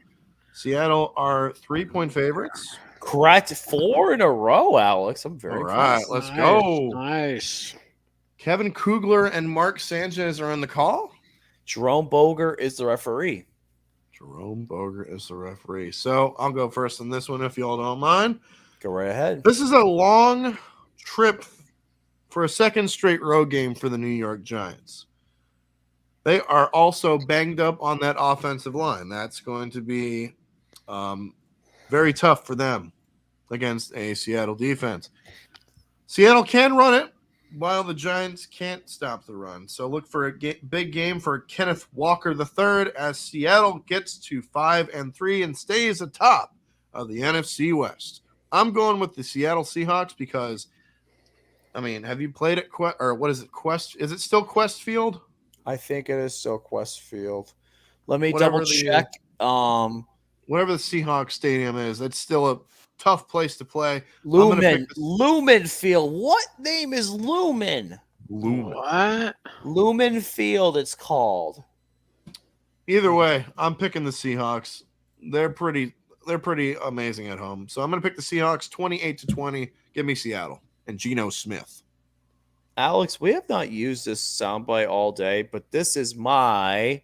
Seattle are 3-point favorites.
Correct. 4 in a row, Alex. I'm very
all right.
impressed.
Let's go.
Nice.
Kevin Kugler and Mark Sanchez are on the call.
Jerome Boger is the referee.
Jerome Boger is the referee. So I'll go first on this one if y'all don't mind.
Go right ahead.
This is a long trip for a second straight road game for the New York Giants. They are also banged up on that offensive line. That's going to be very tough for them against a Seattle defense. Seattle can run it, while the Giants can't stop the run. So look for a big game for Kenneth Walker III as Seattle gets to 5-3 and stays atop of the NFC West. I'm going with the Seattle Seahawks because, I mean, have you played at Quest? Is it still Quest Field?
I think it is still Quest Field. Let me double check.
Whatever the Seahawks stadium is, it's still a tough place to play.
Lumen Field. What name is Lumen?
Lumen.
What?
Lumen Field, it's called.
Either way, I'm picking the Seahawks. They're pretty amazing at home. So I'm going to pick the Seahawks 28-20. Give me Seattle and Geno Smith.
Alex, we have not used this soundbite all day, but this is my.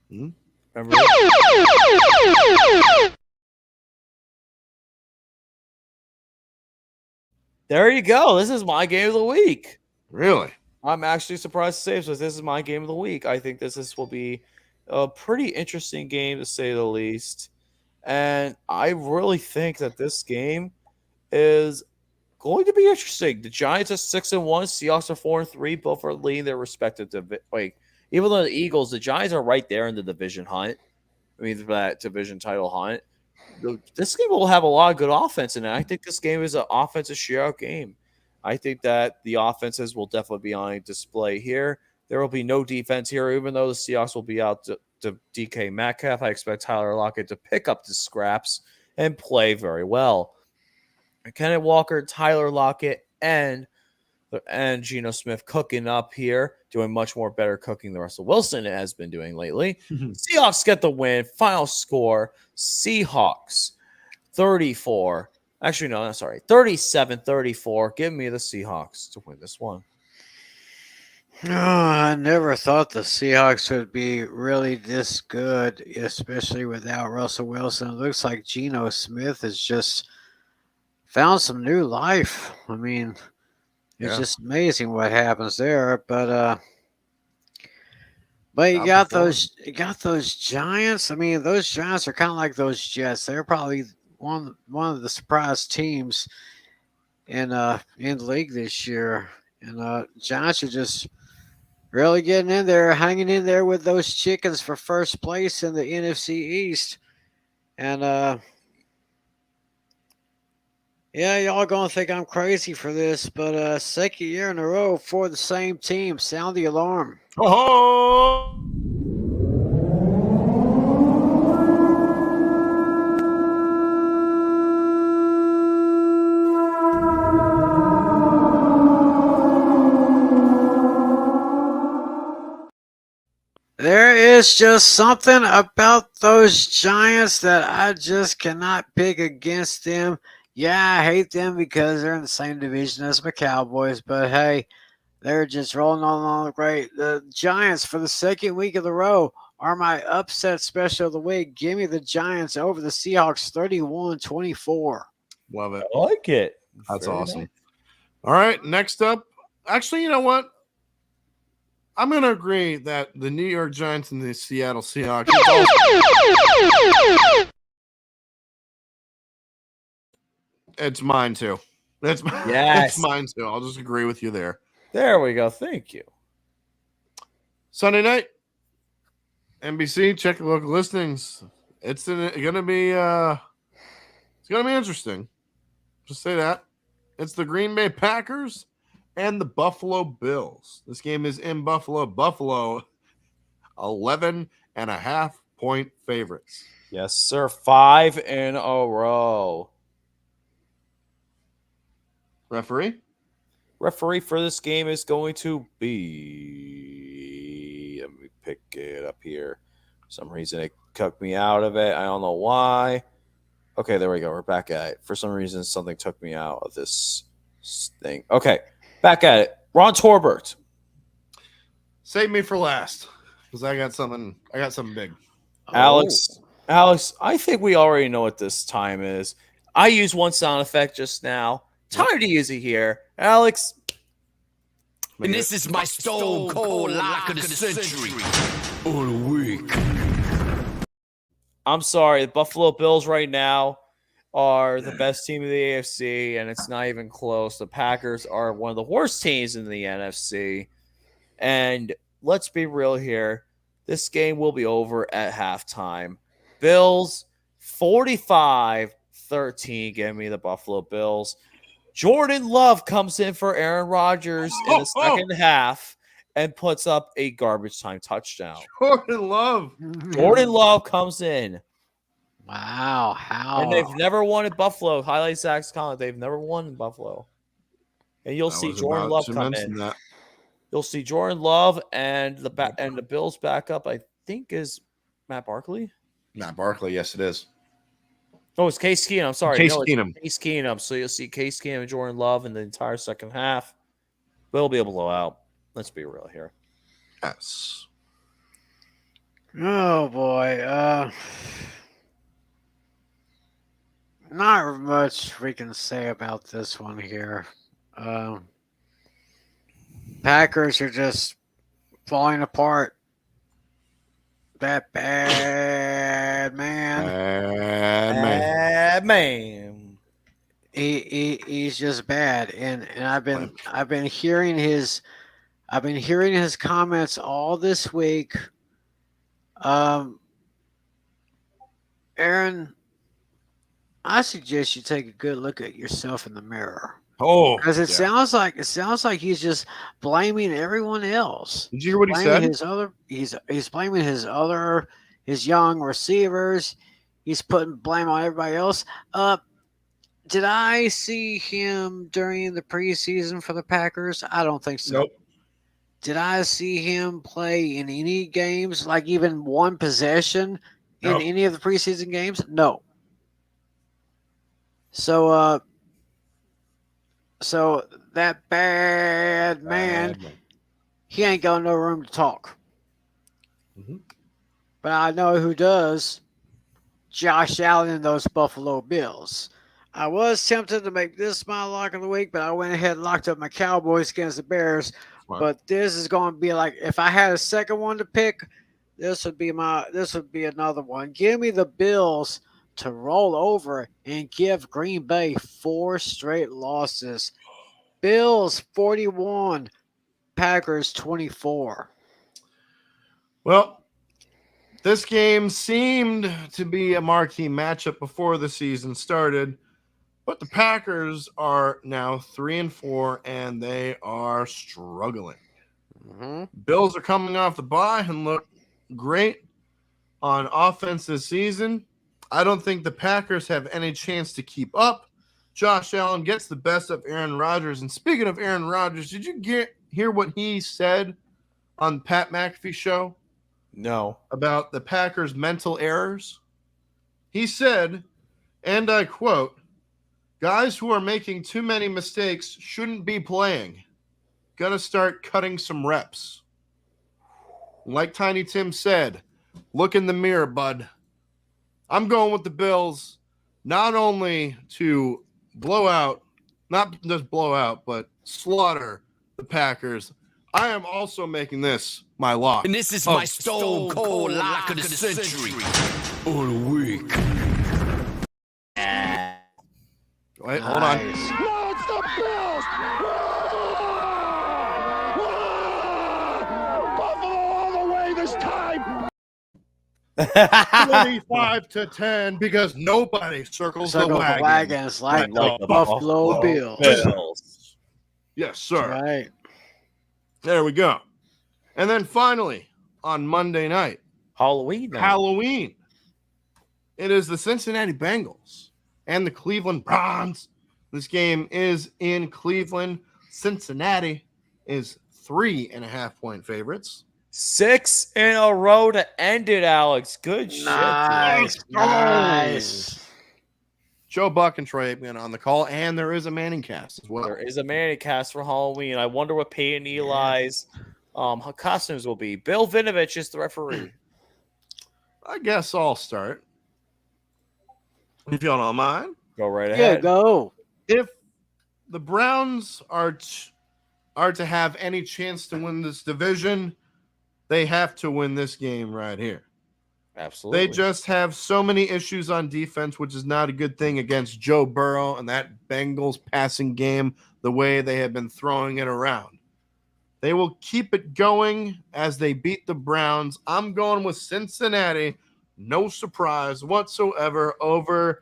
Remember? There you go. This is my game of the week.
Really?
I'm actually surprised to say this. This is my game of the week. I think this will be a pretty interesting game to say the least. And I really think that this game is going to be interesting. The Giants are 6-1, Seahawks are 4-3, both are leading their respective even though the Eagles, the Giants are right there in the division hunt. I mean, that division title hunt. This game will have a lot of good offense in it. I think this game is an offensive shootout game. I think that the offenses will definitely be on display here. There will be no defense here, even though the Seahawks will be out to DK Metcalf. I expect Tyler Lockett to pick up the scraps and play very well. Kenneth Walker, Tyler Lockett, and and Geno Smith cooking up here, doing much more better cooking than Russell Wilson has been doing lately. Seahawks get the win. Final score, Seahawks 34. Actually, no, sorry, 37-34. Give me the Seahawks to win this one.
Oh, I never thought the Seahawks would be really this good, especially without Russell Wilson. It looks like Geno Smith has just found some new life. I mean, it's just amazing what happens there. But you got those Giants. I mean, those Giants are kind of like those Jets. They're probably one of the surprise teams in the league this year. And Giants are just really getting in there, hanging in there with those chickens for first place in the NFC East. And yeah, y'all gonna think I'm crazy for this, but second year in a row for the same team. Sound the alarm.
Oh!
There is just something about those Giants that I just cannot pick against them. Yeah, I hate them because they're in the same division as my Cowboys, but hey, they're just rolling on great. The Giants, for the second week of the row, are my upset special of the week. Give me the Giants over the Seahawks 31-24.
Love it.
I like it.
That's
Very
awesome.
nice.
All right, next up. Actually, you know what? I'm going to agree that the New York Giants and the Seattle Seahawks. It's mine too. It's mine too. I'll just agree with you there.
There we go. Thank you.
Sunday night, NBC. Check your local listings. It's gonna be interesting. Just say that. It's the Green Bay Packers and the Buffalo Bills. This game is in Buffalo. Buffalo, 11.5-point favorites.
Yes, sir. 5 in a row.
Referee
for this game is going to be. Let me pick it up here. For some reason, it took me out of it. I don't know why. Okay, there we go. We're back at it. For some reason, something took me out of this thing. Okay, back at it. Ron Torbert.
Save me for last because I got something big.
Alex, I think we already know what this time is. I used one sound effect just now. Time to use it here. Alex.
And this is my stone cold lock of the century. All the week.
I'm sorry. The Buffalo Bills right now are the best team in the AFC, and it's not even close. The Packers are one of the worst teams in the NFC. And let's be real here. This game will be over at halftime. Bills 45-13. Give me the Buffalo Bills. Jordan Love comes in for Aaron Rodgers in the second half and puts up a garbage time touchdown.
Jordan Love
comes in.
Wow, how?
And they've never won at Buffalo. Highlight Zach's comment. They've never won in Buffalo. And you'll see Jordan Love come in.
That.
You'll see Jordan Love and the Bills backup, I think, is Matt Barkley.
Matt Barkley, yes, it is.
Oh, it's Case Keenum. I'm sorry.
Case Keenum.
Case Keenum. So you'll see Case Keenum and Jordan Love in the entire second half. They'll be a blowout. Let's be real here.
Yes.
Oh, boy. Not much we can say about this one here. Packers are just falling apart. That bad man.
Bad man.
He's just bad, and I've been hearing his comments all this week. Aaron, I suggest you take a good look at yourself in the mirror.
Oh,
because it sounds like he's just blaming everyone else.
Did you hear what he said?
He's blaming his young receivers. He's putting blame on everybody else. Did I see him during the preseason for the Packers? I don't think so.
Nope.
Did I see him play in any games, like even one possession in
Nope.
any of the preseason games? No. So that bad man, he ain't got no room to talk.
Mhm.
But I know who does. Josh Allen and those Buffalo Bills. I was tempted to make this my lock of the week, but I went ahead and locked up my Cowboys against the Bears.
Smart.
But this is going to be like, if I had a second one to pick, this would be another one. Give me the Bills to roll over and give Green Bay 4 straight losses. Bills 41, Packers 24.
Well, this game seemed to be a marquee matchup before the season started, but the Packers are now 3-4 and they are struggling.
Mm-hmm.
Bills are coming off the bye and look great on offense this season. I don't think the Packers have any chance to keep up. Josh Allen gets the best of Aaron Rodgers. And speaking of Aaron Rodgers, did you hear what he said on Pat McAfee's show?
No.
About the Packers' mental errors? He said, and I quote, "Guys who are making too many mistakes shouldn't be playing. Gonna start cutting some reps." Like Tiny Tim said, look in the mirror, bud. I'm going with the Bills, not only to not just blow out, but slaughter the Packers. I am also making this my lock.
And this is my stone cold lock of the century. Or the week.
Wait, hold on.
No, it's the Bills! Buffalo all the way this time!
25-10 because nobody circles the wagon.
Wagons like
Like
the
the
Buffalo Bills.
Bills.
Yes, sir.
Right.
There we go. And then finally, on Monday night,
Halloween night.
Halloween, it is the Cincinnati Bengals and the Cleveland Browns. This game is in Cleveland. Cincinnati is 3.5-point favorites.
6 in a row to end it, Alex. Good
Nice.
shit.
Nice.
Joe Buck and Troy Aikman on the call, and there is a Manning cast as well.
There is a Manning cast for Halloween. I wonder what Peyton Eli's costumes will be. Bill Vinovich is the referee.
I guess I'll start. If y'all don't mind.
Go right
Yeah,
ahead.
go.
If the Browns are to have any chance to win this division, they have to win this game right here.
Absolutely.
They just have so many issues on defense, which is not a good thing against Joe Burrow and that Bengals passing game, the way they have been throwing it around. They will keep it going as they beat the Browns. I'm going with Cincinnati. No surprise whatsoever over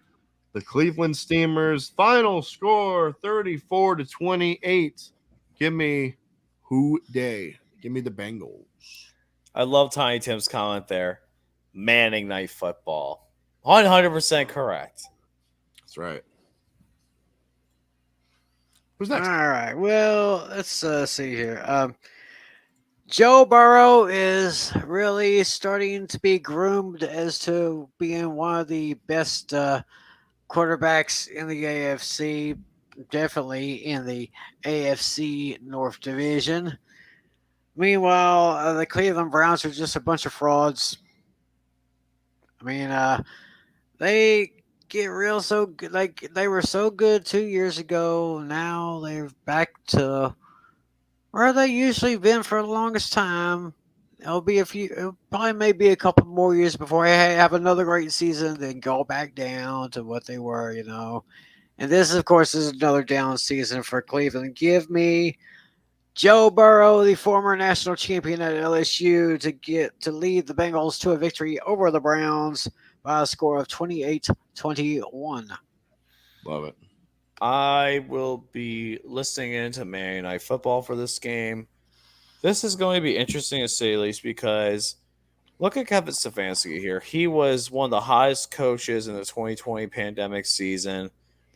the Cleveland Steamers. Final score 34-28. Give me who day. Give me the Bengals.
I love Tiny Tim's comment there. Manning night football. 100% correct.
That's right. Who's next?
All right. Well, let's see here. Joe Burrow is really starting to be groomed as to being one of the best quarterbacks in the AFC, definitely in the AFC North Division. Meanwhile, the Cleveland Browns are just a bunch of frauds. I mean, they get real so good. Like they were so good 2 years ago. Now they're back to where they usually been for the longest time. It'll probably maybe a couple more years before they have another great season, then go back down to what they were, And this, of course, is another down season for Cleveland. Give me Joe Burrow, the former national champion at LSU, to lead the Bengals to a victory over the Browns by a score of 28-21.
Love it.
I will be listening into Monday Night Football for this game. This is going to be interesting to say the least because look at Kevin Stefanski here. He was one of the hottest coaches in the 2020 pandemic season.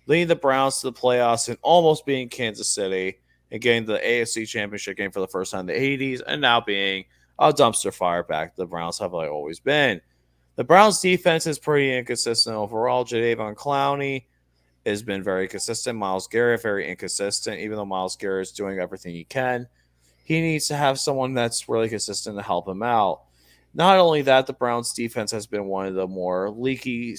leading the Browns to the playoffs and almost being Kansas City and getting the AFC Championship game for the first time in the 80s, and now being a dumpster fire back the Browns have always been. The Browns' defense is pretty inconsistent overall. Jadeveon Clowney has been very consistent. Myles Garrett, very inconsistent, even though Myles Garrett is doing everything he can. He needs to have someone that's really consistent to help him out. Not only that, the Browns' defense has been one of the more leaky,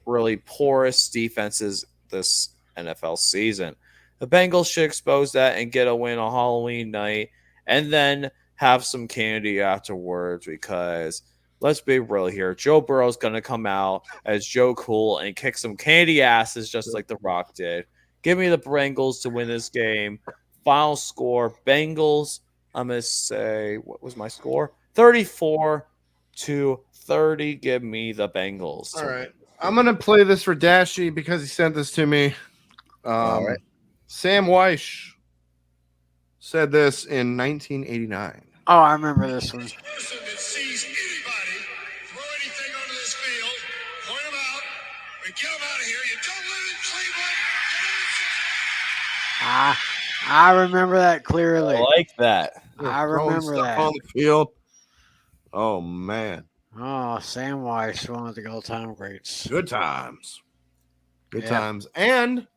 really porous defenses this NFL season. The Bengals should expose that and get a win on Halloween night and then have some candy afterwards because let's be real here. Joe Burrow's going to come out as Joe Cool and kick some candy asses just like The Rock did. Give me the Bengals to win this game. Final score, Bengals, I'm going to say, what was my score? 34-30. Give me the Bengals.
All right. I'm going to play this for Dashy because he sent this to me.
All right.
Sam Weish said this in 1989.
Oh, I remember this one.
Person that sees anybody throw anything onto this field, point them out, and get them out of here. You don't live in Cleveland.
I remember that clearly.
I like that.
I remember that.
On the field. Oh, man.
Oh, Sam Weiss, one of the all-time greats.
Good times. Good
Yeah.
times. And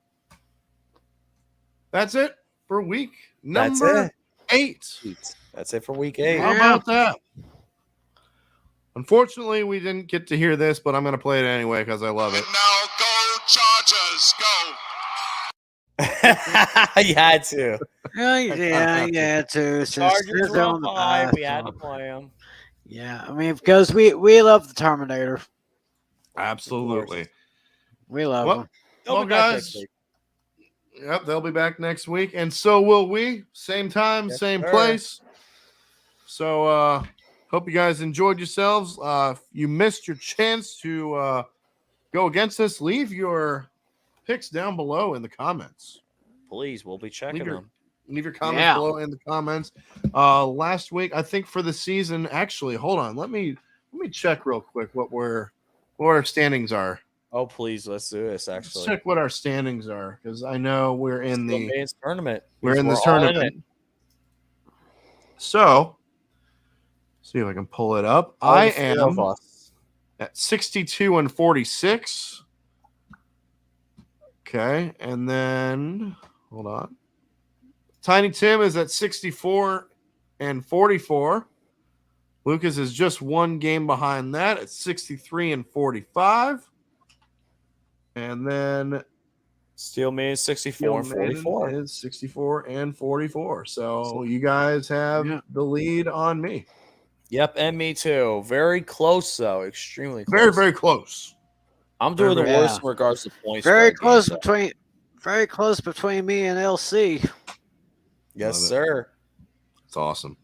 that's it for week
That's
number 8.
That's it for week 8.
How about that? Unfortunately, we didn't get to hear this, but I'm going to play it anyway because I love it.
Now go Chargers, go.
You had to.
Yeah, too.
Chargers were on high. We had to play them.
Yeah, I mean, because we love the Terminator.
Absolutely.
We love
Well,
him.
They'll
well,
be back
guys.
next week.
Yep, they'll be back next week, and so will we. Same time,
Yes,
same
sir.
place. So, hope you guys enjoyed yourselves. If you missed your chance to go against us, leave your picks down below in the comments.
Please, we'll be checking
Leave your-
them.
Leave your comments
Yeah.
below in the comments. Last week, I think for the season, actually, hold on. Let me check real quick what our standings are.
Oh, please, let's do this.
Let's
Actually,
check what our standings are because I know we're in
the
the
men's tournament.
we're in this
all
tournament. So, see if I can pull it up.
All
I
the three of
am
us.
at 62 and 46. Okay, and then hold on. Tiny Tim is at 64 and 44. Lucas is just one game behind that at 63 and 45. And then
Steel Man is 64 and 44.
is 64 and 44. So you guys have
Yeah.
the lead on me.
Yep, and me too. Very close though, extremely close.
Very, very close.
I'm doing the
very-
worst
Yeah.
in regards to points.
Very
spread
close
games, though.
between me and LC.
Yes,
Love it.
sir.
It's awesome.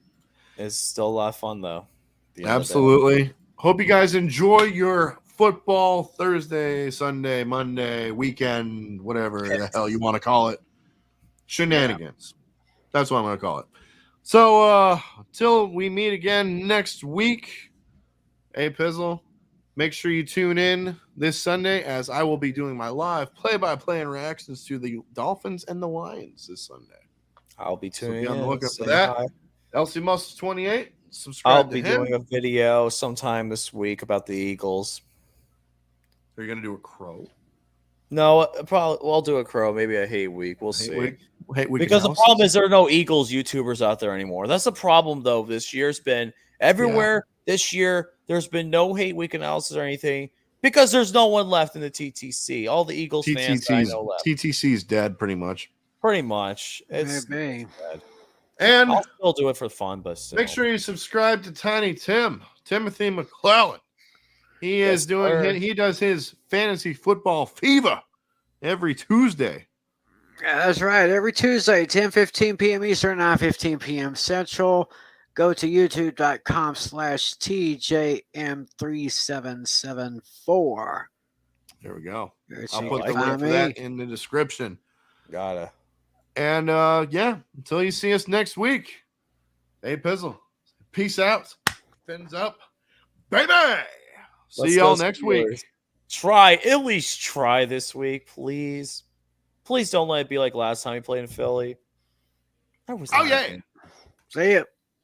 It's still a lot of fun though. At the end of the day.
Absolutely. Hope you guys enjoy your football Thursday, Sunday, Monday, weekend, whatever the hell you want to call it. Shenanigans. That's what I'm going to call it. So, until we meet again next week, hey, Pizzle, make sure you tune in this Sunday as I will be doing my live play-by-play and reactions to the Dolphins and the Lions this Sunday.
I'll be
So
tuning
be on the
in.
lookout for
Say
that.
hi.
LC Muscle 28. Subscribe
I'll
to
be
him.
doing a video sometime this week about the Eagles.
Are you going to do a crow?
No, probably we'll do a crow, maybe a hate week. We'll
Hate
see.
week? Hate week
Because the
analysis?
problem is there are no Eagles YouTubers out there anymore. That's the problem, though. This year's been everywhere. This year, there's been no hate week analysis or anything because there's no one left in the TTC. All the Eagles fans that I know left.
TTC's dead pretty much.
Pretty much. It's
Maybe.
bad.
And
I'll still do it for fun, but still.
make sure you subscribe to Tiny Tim, Timothy McClellan. He
Yes, sir.
he does his fantasy football fever every Tuesday.
Yeah, that's right. Every Tuesday, 10:15 p.m. Eastern, 9:15 p.m. Central. Go to youtube.com/TJM3774.
There we go.
There
I'll
you
put the
can
link
find
for
me.
that in the description.
Gotta.
And yeah, until you see us next week. Hey Pizzle. Peace out. Fins up. Baby. See
Let's
y'all
go,
next week.
Steelers. Try, at least try this week, please. Please don't let it be like last time he played in Philly. That was
Oh, yeah.
See ya.